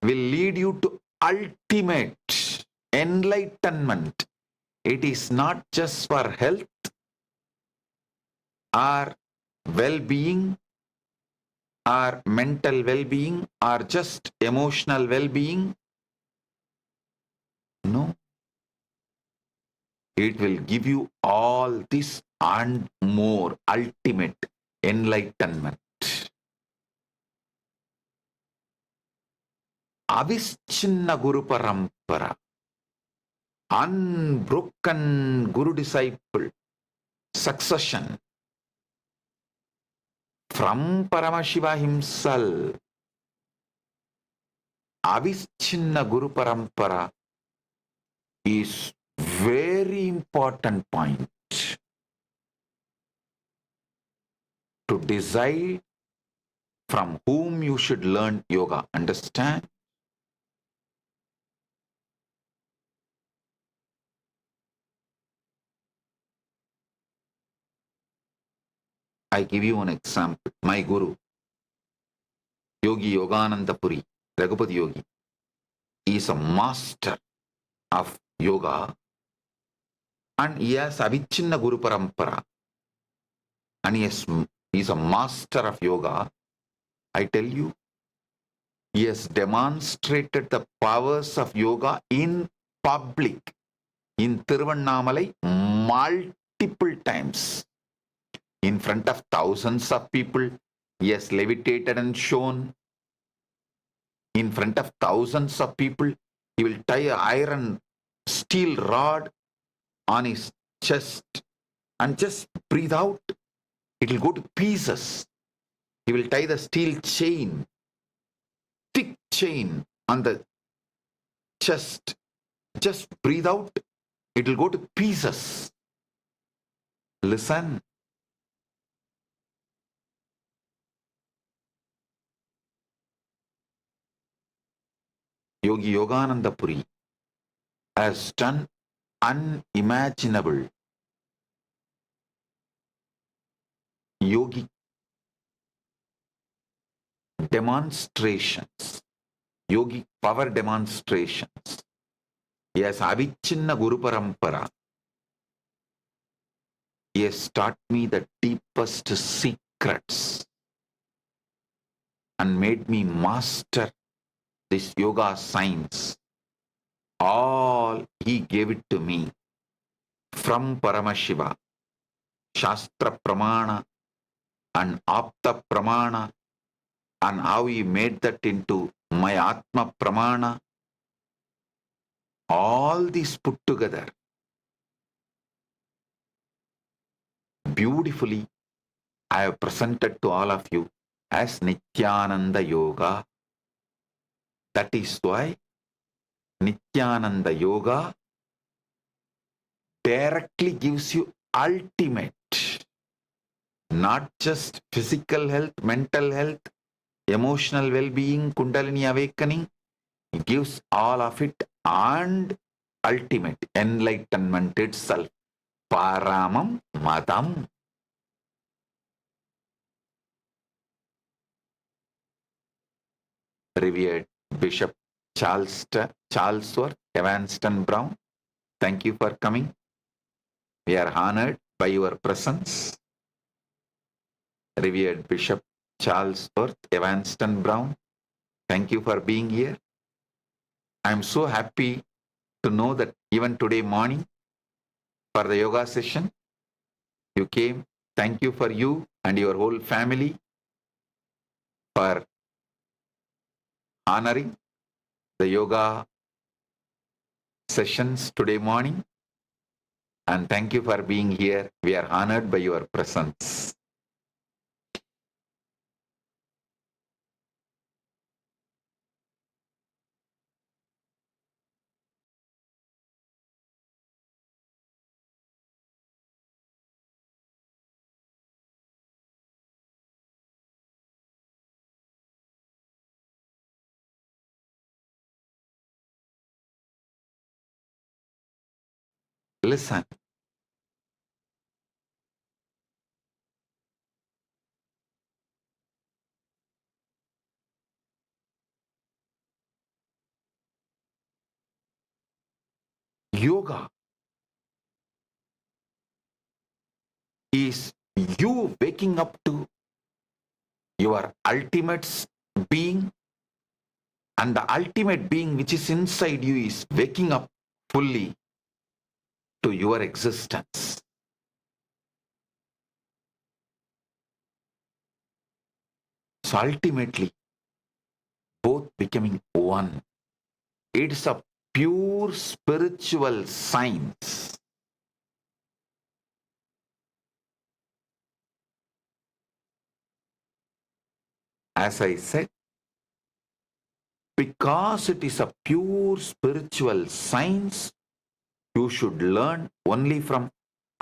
will lead you to ultimate enlightenment. It is not just for health or well-being or mental well-being or just emotional well-being. No. It will give you all this and more ultimate enlightenment. Avischinna Guru Parampara, unbroken Guru disciple succession from Paramashiva himself. Avischinna Guru Parampara is very important point to decide from whom you should learn yoga. Understand? I give you an example. My guru, Yogi Yogananda Puri, Raghupati Yogi, is a master of yoga and he has Avichinna Guru Parampara and he is a master of yoga. I tell you, he has demonstrated the powers of yoga in public, in Tiruvannamalai, multiple times. In front of thousands of people, he has levitated and shown. In front of thousands of people, he will tie an iron steel rod on his chest and just breathe out. It will go to pieces. He will tie the steel chain, thick chain on the chest. Just breathe out. It will go to pieces. Listen. Yogi Yogananda Puri has done unimaginable yogic demonstrations, yogic power demonstrations. He has Avichinna Guru Parampara. He has taught me the deepest secrets and made me master this yoga science. All he gave it to me from Paramashiva, Shastra Pramana and Apta Pramana, and how he made that into my Atma Pramana. All these put together beautifully I have presented to all of you as Nithyananda Yoga. That is why Nithyananda Yoga directly gives you ultimate, not just physical health, mental health, emotional well-being, Kundalini awakening. It gives all of it and ultimate enlightenment itself. Paramam Madam. Revered Bishop Charlesworth Evanston Brown, thank you for coming. We are honored by your presence. Revered Bishop Charlesworth Evanston Brown, thank you for being here. I am so happy to know that even today morning for the yoga session, you came. Thank you for you and your whole family for honoring the yoga sessions today morning. And thank you for being here. We are honored by your presence. Listen. Yoga is you waking up to your ultimate being, and the ultimate being which is inside you is waking up fully to your existence. So ultimately, both becoming one. It's a pure spiritual science. As I said, because it is a pure spiritual science, you should learn only from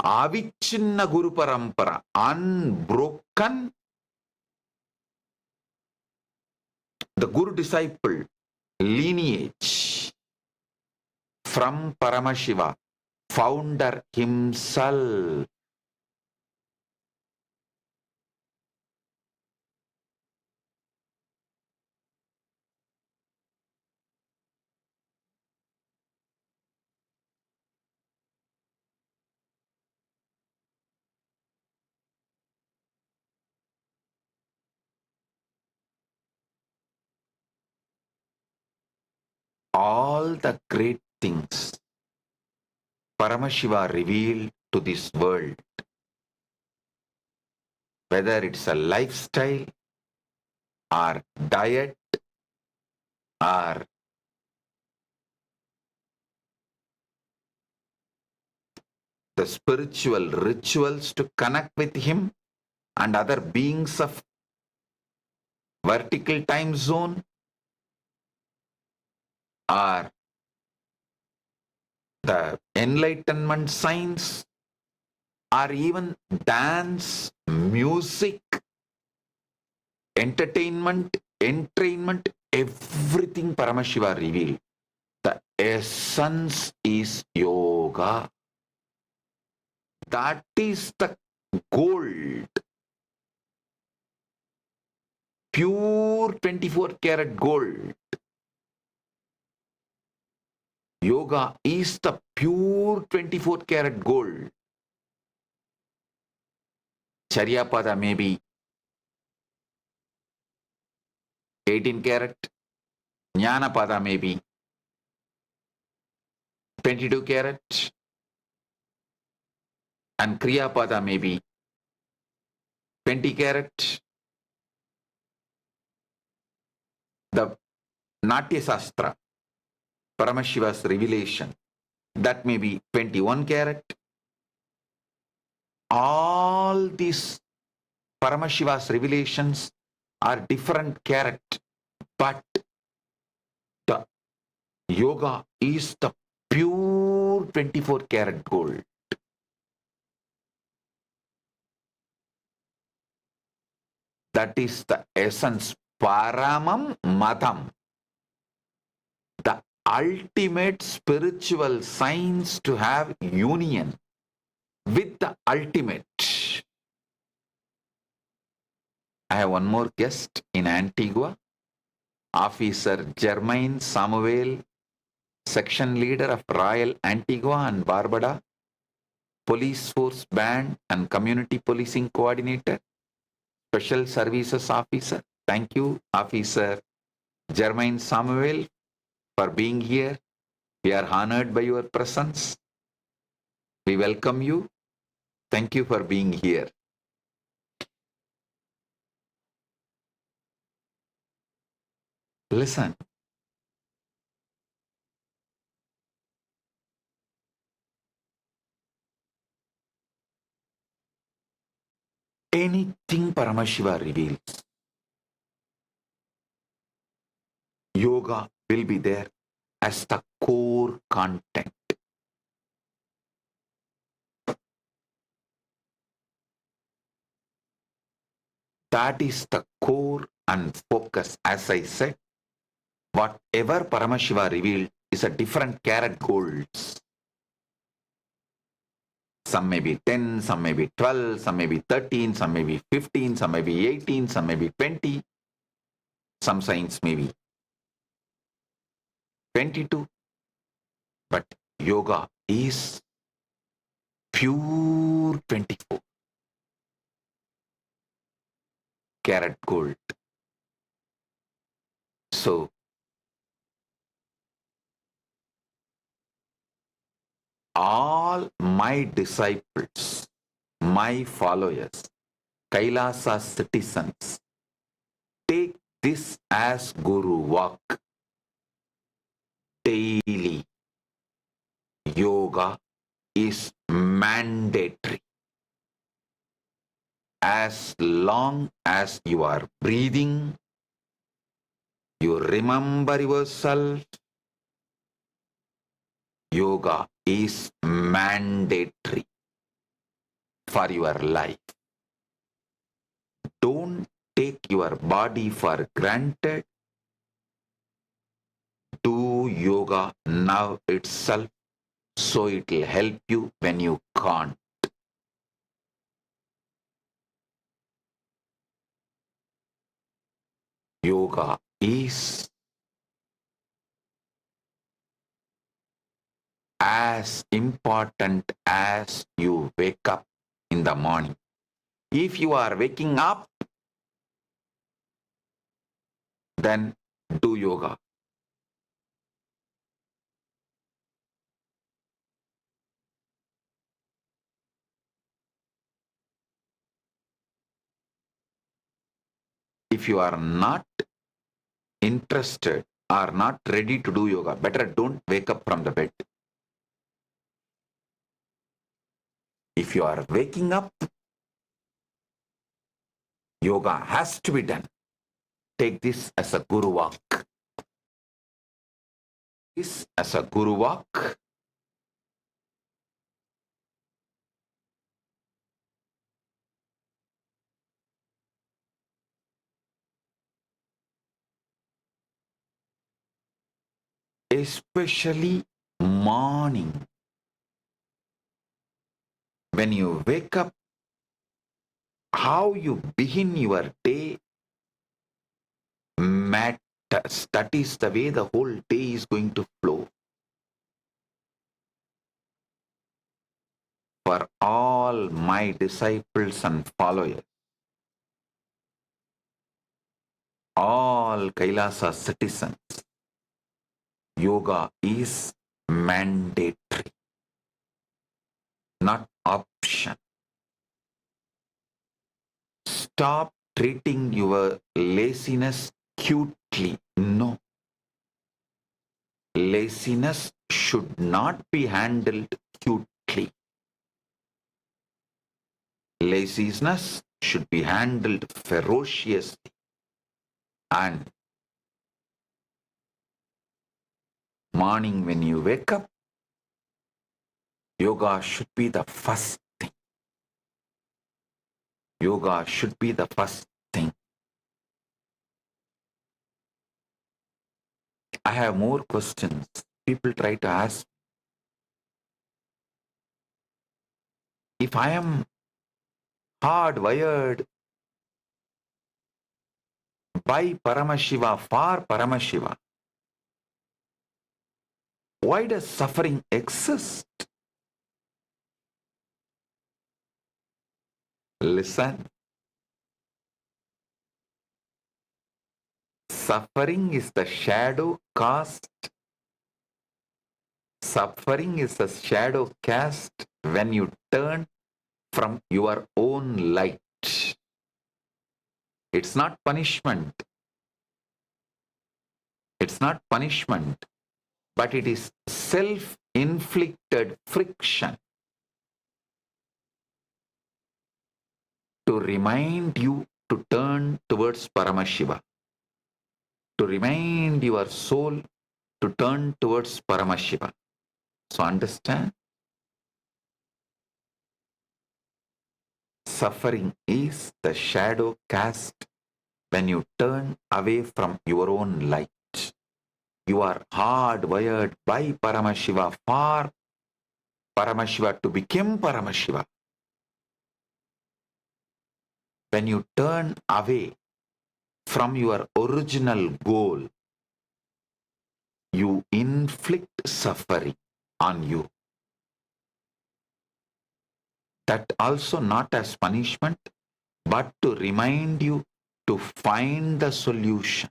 Avichinna Guru Parampara, unbroken, the Guru disciple lineage from Paramashiva, founder himself. All the great things Paramashiva revealed to this world, whether it's a lifestyle or diet or the spiritual rituals to connect with him and other beings of vertical time zone, or the enlightenment science, or even dance, music, entertainment, entrainment, everything Paramashiva revealed. The essence is yoga. That is the gold. Pure 24-karat gold. Yoga is the pure 24-karat gold. Charyapada may be 18 karat. Jnanapada may be 22 karat. And Kriyapada may be 20 karat. The Natya Sastra, Paramashiva's revelation, that may be 21 karat. All these Paramashiva's revelations are different karat, but the yoga is the pure 24 karat gold. That is the essence, Paramam Madam, the ultimate spiritual science to have union with the ultimate. I have one more guest in Antigua, Officer Germain Samuel, Section Leader of Royal Antigua and Barbuda, Police Force Band and Community Policing Coordinator, Special Services Officer. Thank you, Officer Germain Samuel, for being here. We are honored by your presence. We welcome you. Thank you for being here. Listen. Anything Paramashiva reveals, yoga will be there as the core content. That is the core and focus. As I said, whatever Paramashiva revealed is a different karat golds. Some may be 10, some may be 12, some may be 13, some may be 15, some may be 18, some may be 20. Some signs may be 22. But yoga is pure 24. Carat gold. So, all my disciples, my followers, Kailasa citizens, take this as Guru walk. Daily yoga is mandatory. As long as you are breathing, you remember yourself, yoga is mandatory for your life. Don't take your body for granted. Do yoga now itself, so it will help you when you can't. Yoga is as important as you wake up in the morning. If you are waking up, then do yoga. If you are not interested or not ready to do yoga, better don't wake up from the bed. If you are waking up, yoga has to be done. Take this as a guru walk. This as a guru walk. Especially morning. When you wake up, how you begin your day matters. That is the way the whole day is going to flow. For all my disciples and followers, all Kailasa citizens, yoga is mandatory, not option. Stop treating your laziness cutely. No. Laziness should not be handled cutely. Laziness should be handled ferociously. And morning when you wake up, yoga should be the first thing. Yoga should be the first thing. I have more questions. People try to ask, if I am hardwired by Paramashiva for Paramashiva, why does suffering exist? Listen. Suffering is the shadow cast. Suffering is the shadow cast when you turn from your own light. It's not punishment. It's not punishment, but it is self-inflicted friction to remind you to turn towards Paramashiva, to remind your soul to turn towards Paramashiva. So understand, suffering is the shadow cast when you turn away from your own light. You are hardwired by Paramashiva for Paramashiva to become Paramashiva. When you turn away from your original goal, you inflict suffering on you. That also not as punishment, but to remind you to find the solution,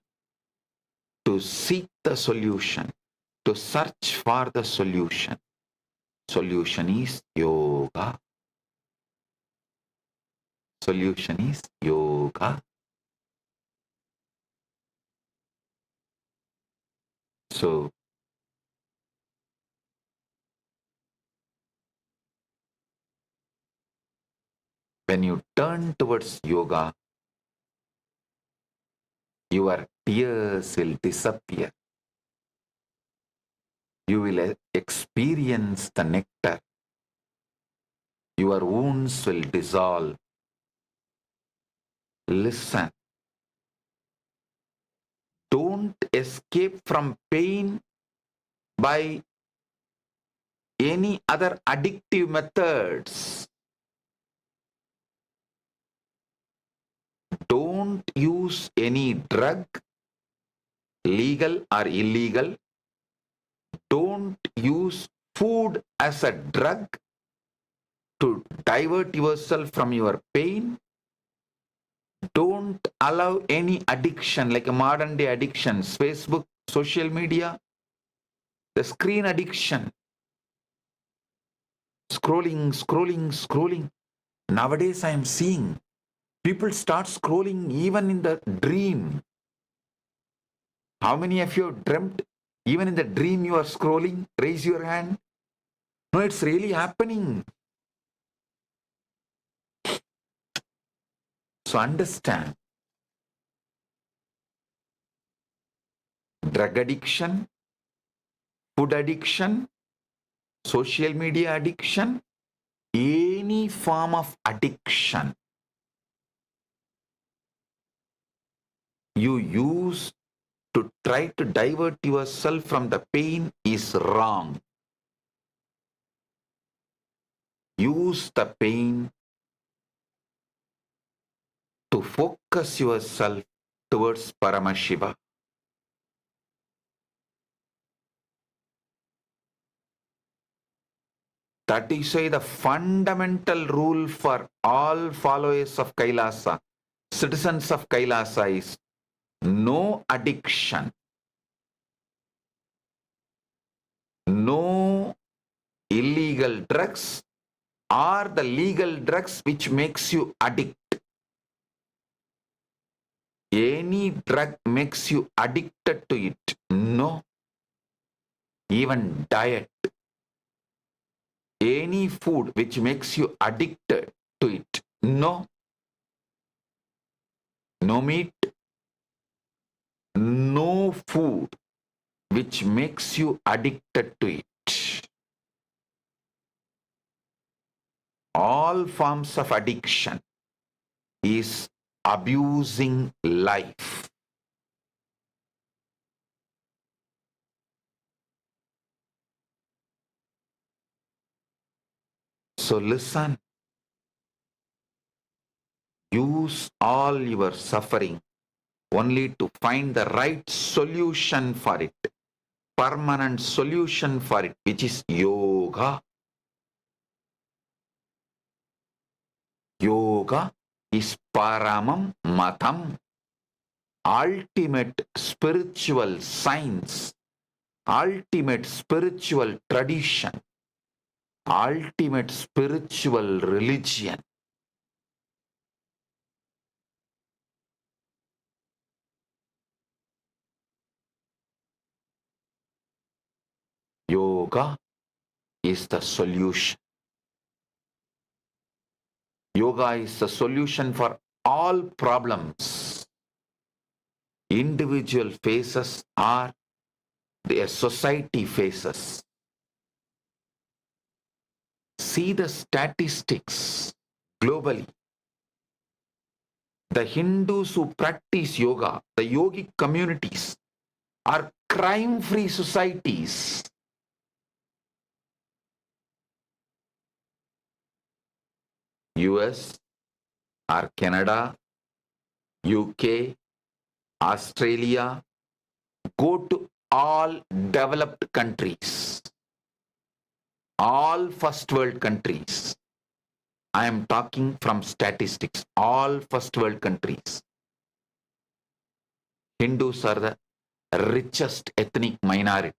to seek the solution, to search for the solution. Solution is yoga. Solution is yoga. So, when you turn towards yoga, your tears will disappear. You will experience the nectar. Your wounds will dissolve. Listen. Don't escape from pain by any other addictive methods. Don't use any drug, legal or illegal. Don't use food as a drug to divert yourself from your pain. Don't allow any addiction like modern day addictions, Facebook, social media, the screen addiction. Scrolling. Nowadays I am seeing people start scrolling even in the dream. How many of you have dreamt even in the dream you are scrolling? Raise your hand. No, it's really happening. So understand, drug addiction, food addiction, social media addiction, any form of addiction you use to try to divert yourself from the pain is wrong. Use the pain to focus yourself towards Paramashiva. That is why the fundamental rule for all followers of Kailasa, citizens of Kailasa, is no addiction, no illegal drugs or the legal drugs which makes you addict. Any drug makes you addicted to it. No. Even diet. Any food which makes you addicted to it. No. No meat. No food which makes you addicted to it. All forms of addiction is abusing life. So listen, use all your suffering only to find the right solution for it, permanent solution for it, which is yoga. Yoga is paramam matam, ultimate spiritual science, ultimate spiritual tradition, ultimate spiritual religion. Yoga is the solution. Yoga is the solution for all problems individual faces or their society faces. See the statistics globally. The Hindus who practice yoga, the yogic communities, are crime-free societies. US or Canada, UK, Australia, go to all developed countries, all first world countries. I am talking from statistics, all first world countries. Hindus are the richest ethnic minority.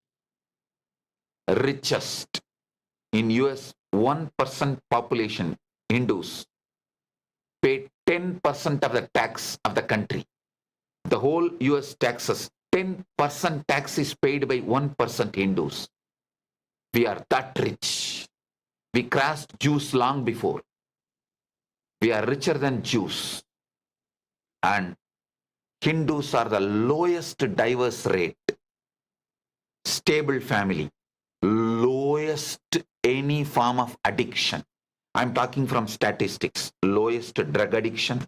Richest. In US, 1% population, Hindus, pay 10% of the tax of the country. The whole US taxes, 10% tax is paid by 1% Hindus. We are that rich. We crossed Jews long before. We are richer than Jews. And Hindus are the lowest divorce rate. Stable family. Lowest any form of addiction. I'm talking from statistics. Lowest drug addiction.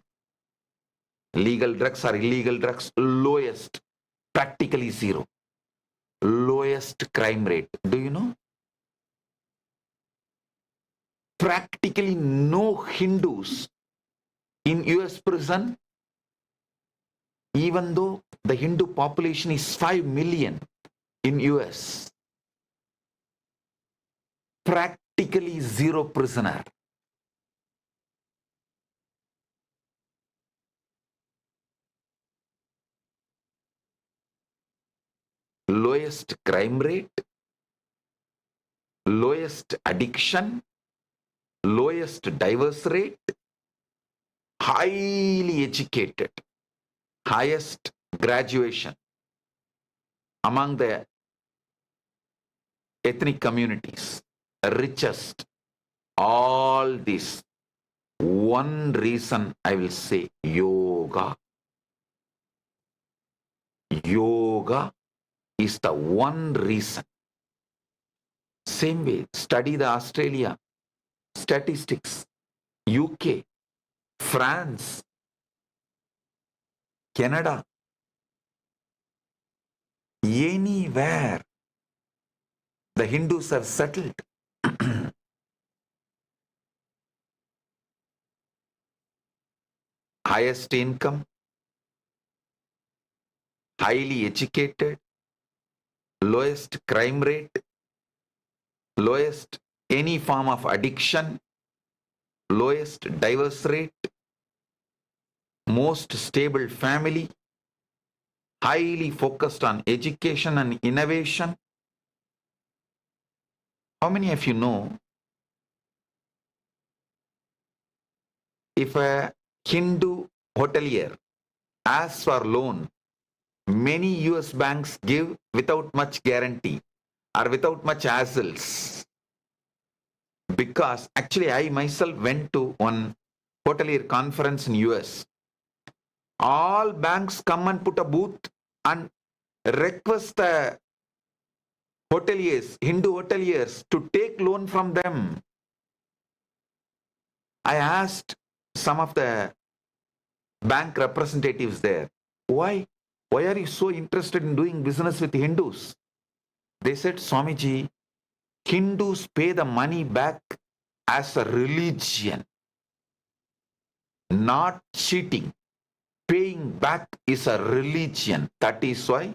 Legal drugs or illegal drugs. Lowest. Practically zero. Lowest crime rate. Do you know? Practically no Hindus in US prison, even though the Hindu population is 5 million in US. Practically zero prisoner. Lowest crime rate, lowest addiction, lowest divorce rate, highly educated, highest graduation among the ethnic communities, richest. All this. One reason I will say yoga. Yoga is the one reason. Same way, study the Australia statistics, UK, France, Canada, anywhere the Hindus are settled. Highest income, highly educated, lowest crime rate, lowest any form of addiction, lowest divorce rate, most stable family, highly focused on education and innovation. How many of you know if a Hindu hotelier asks for loan, many US banks give without much guarantee or without much hassles? Because actually I myself went to one hotelier conference in US. All banks come and put a booth and request the hoteliers, Hindu hoteliers, to take loan from them. I asked some of the bank representatives there, why are you so interested in doing business with Hindus? They said, Swamiji, Hindus pay the money back as a religion, not cheating. Paying back is a religion. That is why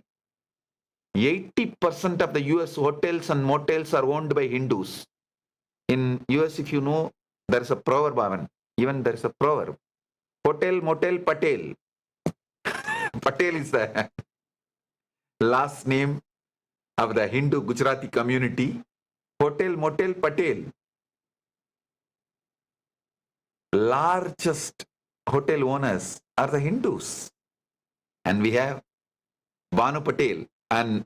80% of the US hotels and motels are owned by Hindus. In US, if you know, there is a proverb, Bhavan. Even there is a proverb. Hotel, motel, Patel. Patel is the last name of the Hindu Gujarati community. Hotel, motel, Patel. Largest hotel owners are the Hindus. And we have Banu Patel and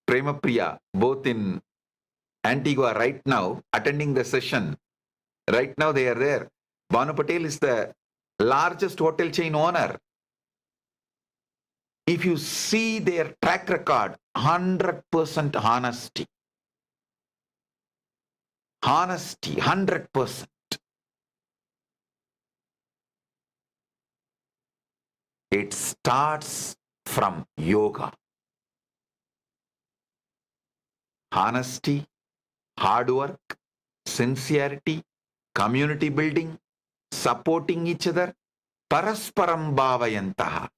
Prema Priya, both in Antigua right now, attending the session. Right now they are there. Banu Patel is the largest hotel chain owner. If you see their track record, 100% honesty. Honesty, 100%. It starts from yoga. Honesty, hard work, sincerity, community building, supporting each other, parasparam bhavayantaha.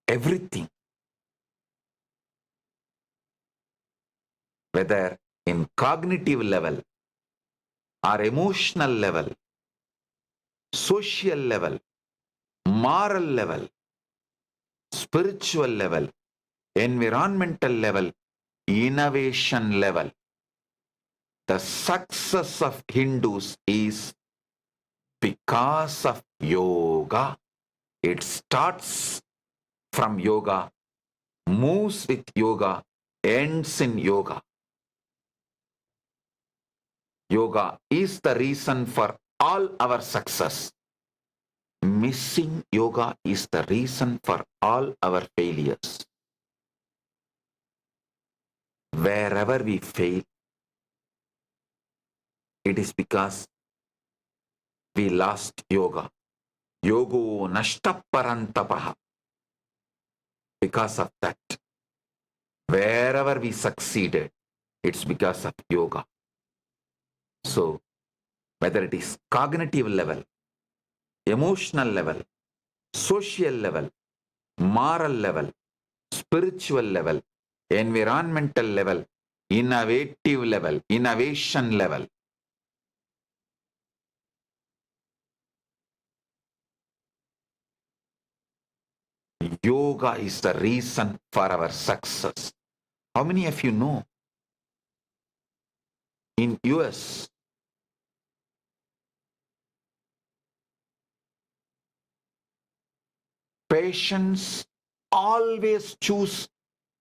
Everything. Whether in cognitive level or emotional level, social level, moral level, spiritual level, environmental level, innovation level. The success of Hindus is because of yoga. It starts from yoga, moves with yoga, ends in yoga. Yoga is the reason for all our success. Missing yoga is the reason for all our failures. Wherever we fail, it is because we lost yoga. Yogo nashta parantapaha. Because of that, wherever we succeeded, it's because of yoga. So, whether it is cognitive level, emotional level, social level, moral level, spiritual level, environmental level, innovative level, innovation level, yoga is the reason for our success. How many of you know in US, patients always choose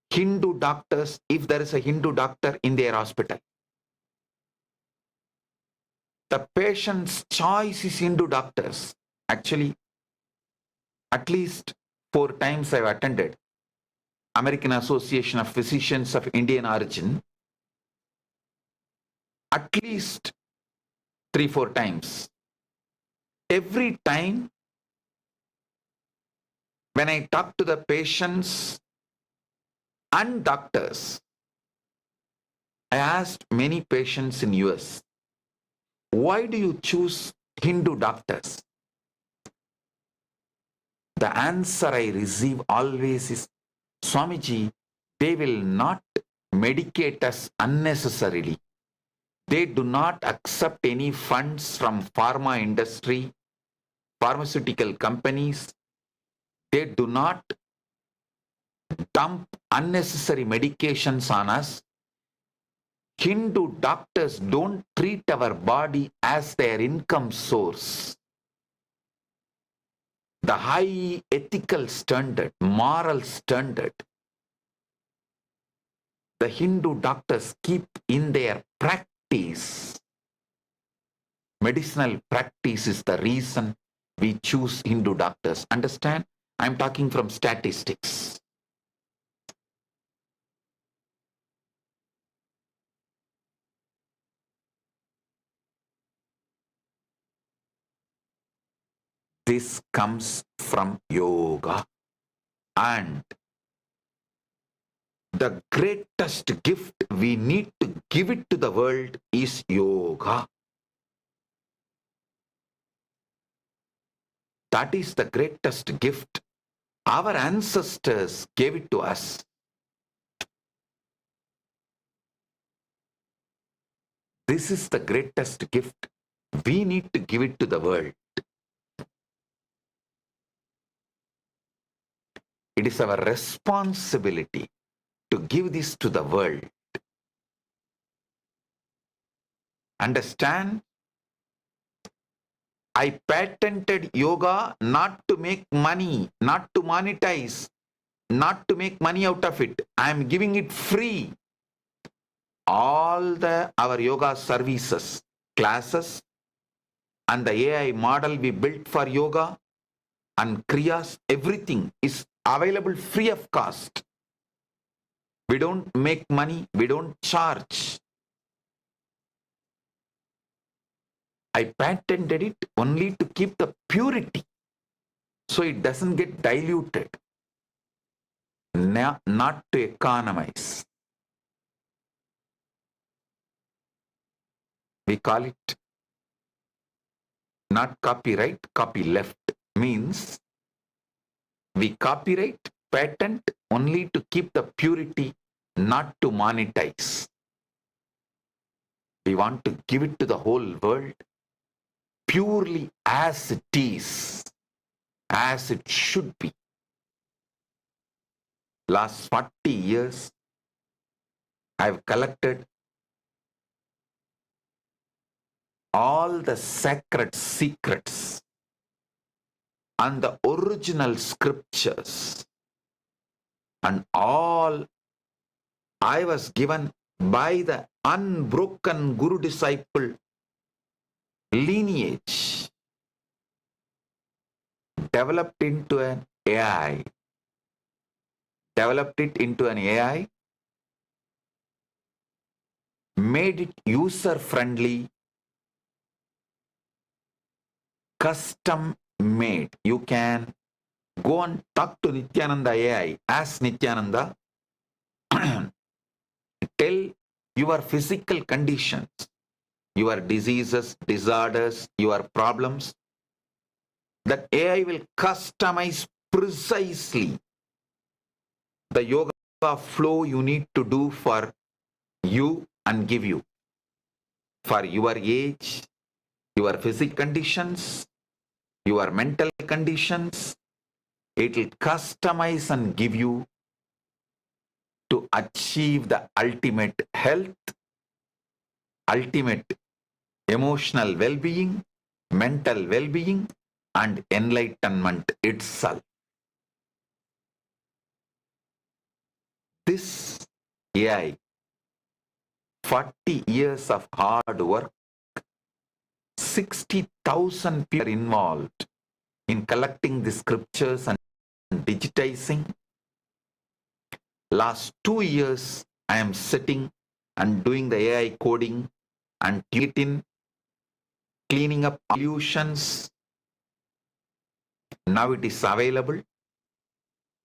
Hindu doctors if there is a Hindu doctor in their hospital? The patient's choice is Hindu doctors. Actually, at least 4 times I've attended American Association of Physicians of Indian origin. At least 3-4 times. Every time when I talk to the patients and doctors, I asked many patients in US, why do you choose Hindu doctors? The answer I receive always is, Swamiji, they will not medicate us unnecessarily. They do not accept any funds from pharma industry, pharmaceutical companies. They do not dump unnecessary medications on us. Hindu doctors don't treat our body as their income source. The high ethical standard, moral standard, the Hindu doctors keep in their practice. Medicinal practice is the reason we choose Hindu doctors. Understand? I'm talking from statistics. This comes from yoga. And the greatest gift we need to give it to the world is yoga. That is the greatest gift. Our ancestors gave it to us. This is the greatest gift. We need to give it to the world. It is our responsibility to give this to the world. Understand? I patented yoga not to make money, not to monetize, not to make money out of it. I am giving it free. All our yoga services, classes, and the AI model we built for yoga and kriyas, everything is available free of cost. We don't make money, we don't charge. I patented it only to keep the purity so it doesn't get diluted, not to economize. We call it not copyright, copyleft means we copyright, patent only to keep the purity, not to monetize. We want to give it to the whole world purely as it is, as it should be. Last 40 years, I've collected all the sacred secrets and the original scriptures, and all I was given by the unbroken Guru disciple lineage, developed into an AI, developed it into an AI, made it user friendly, custom made. You can go and talk to Nithyananda AI as Nithyananda. Tell your physical conditions, your diseases, disorders, your problems. That AI will customize precisely the yoga flow you need to do for you and give you. For your age, your physical conditions, your mental conditions, it will customize and give you to achieve the ultimate health, ultimate emotional well-being, mental well-being, and enlightenment itself. This AI, 40 years of hard work, 60,000 people are involved in collecting the scriptures and digitizing. Last 2 years, I am sitting and doing the AI coding and cleaning up illusions. Now it is available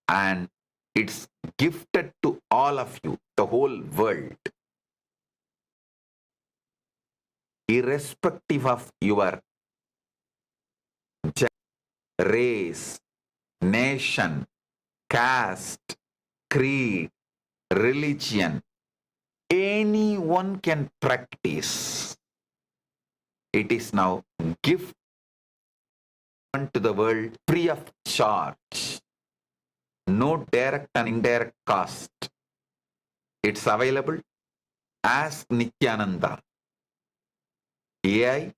and it's gifted to all of you, the whole world. Irrespective of your race, nation, caste, creed, religion, anyone can practice. It is now given to the world free of charge. No direct and indirect cost. It's available as Nithyananda. AI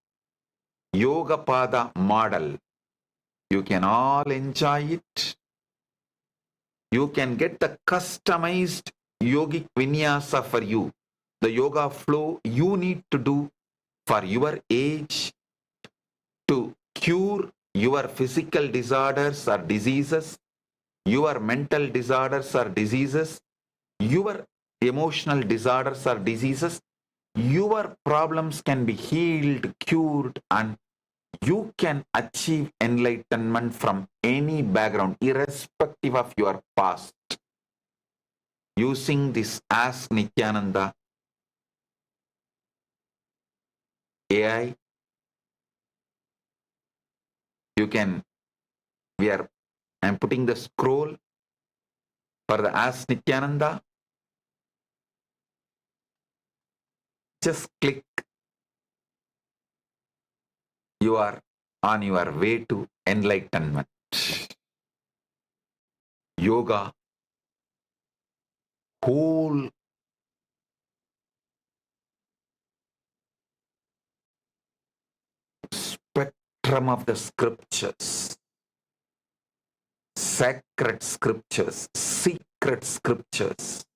Yoga Pada model. You can all enjoy it. You can get the customized yogic vinyasa for you. The yoga flow you need to do for your age to cure your physical disorders or diseases, your mental disorders or diseases, your emotional disorders or diseases. Your problems can be healed, cured, and you can achieve enlightenment from any background, irrespective of your past. Using this as Nithyananda AI, you can, I'm putting the scroll for the Ask Nithyananda. Just click. You are on your way to enlightenment. Yoga, whole spectrum of the scriptures, sacred scriptures, secret scriptures,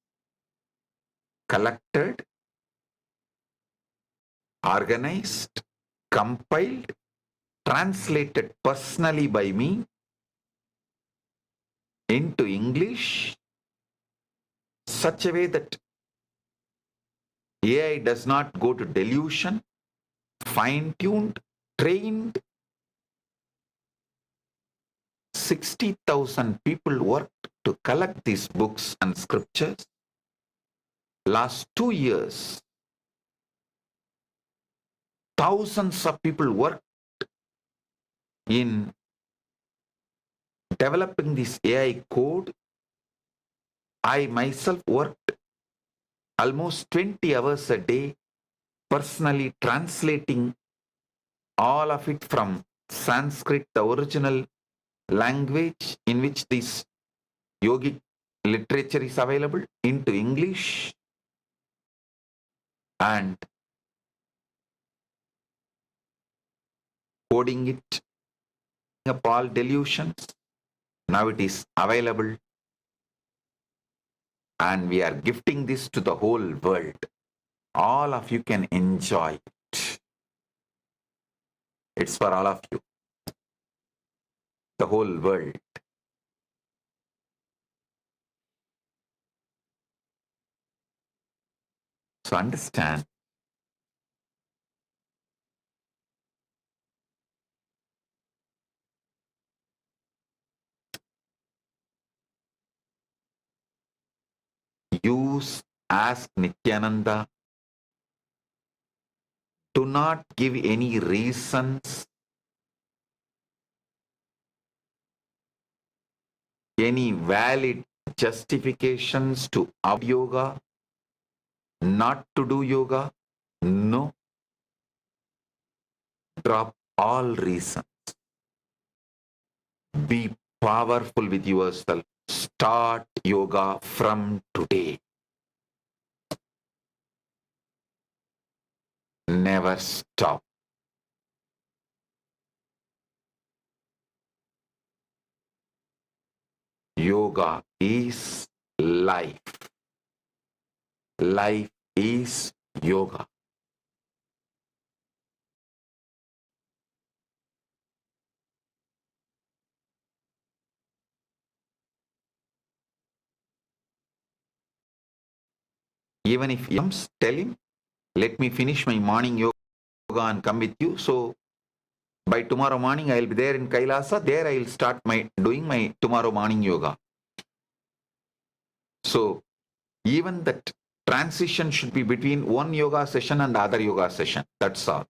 collected, organized, compiled, translated personally by me into English, such a way that AI does not go to delusion, fine-tuned, trained. 60,000 people worked to collect these books and scriptures. Last 2 years, thousands of people worked in developing this AI code, I myself worked almost 20 hours a day personally translating all of it from Sanskrit, the original language in which this yogic literature is available, into English, and coding it up all delusions. Now it is available and we are gifting this to the whole world. All of you can enjoy it. It's for all of you, the whole world. So understand, ask Nithyananda, do not give any reasons, any valid justifications to avoid yoga, not to do yoga. No. Drop all reasons. Be powerful with yourself. Start yoga from today. Never stop. Yoga is life. Life is yoga. Even if he comes, tell him, let me finish my morning yoga and come with you. So by tomorrow morning, I'll be there in Kailasa. There I'll start doing my tomorrow morning yoga. So even that transition should be between one yoga session and the other yoga session. That's all.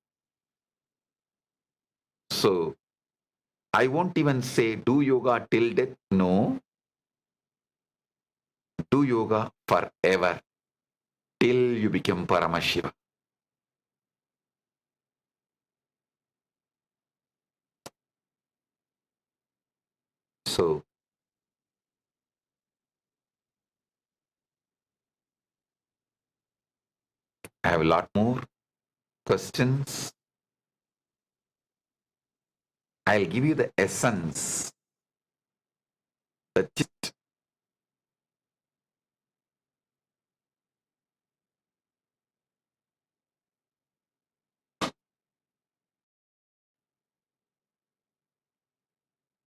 So I won't even say do yoga till death. No. Do yoga forever till you become Paramashiva. So I have a lot more questions. I'll give you the essence, the gist.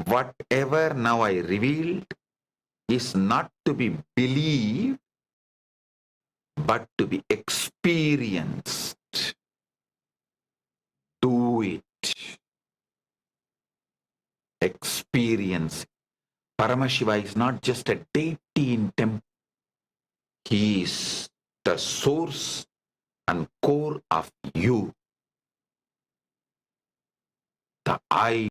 Whatever now I revealed is not to be believed, but to be experienced. Do it. Experience. Paramashiva is not just a deity in temple. He is the source and core of you. The I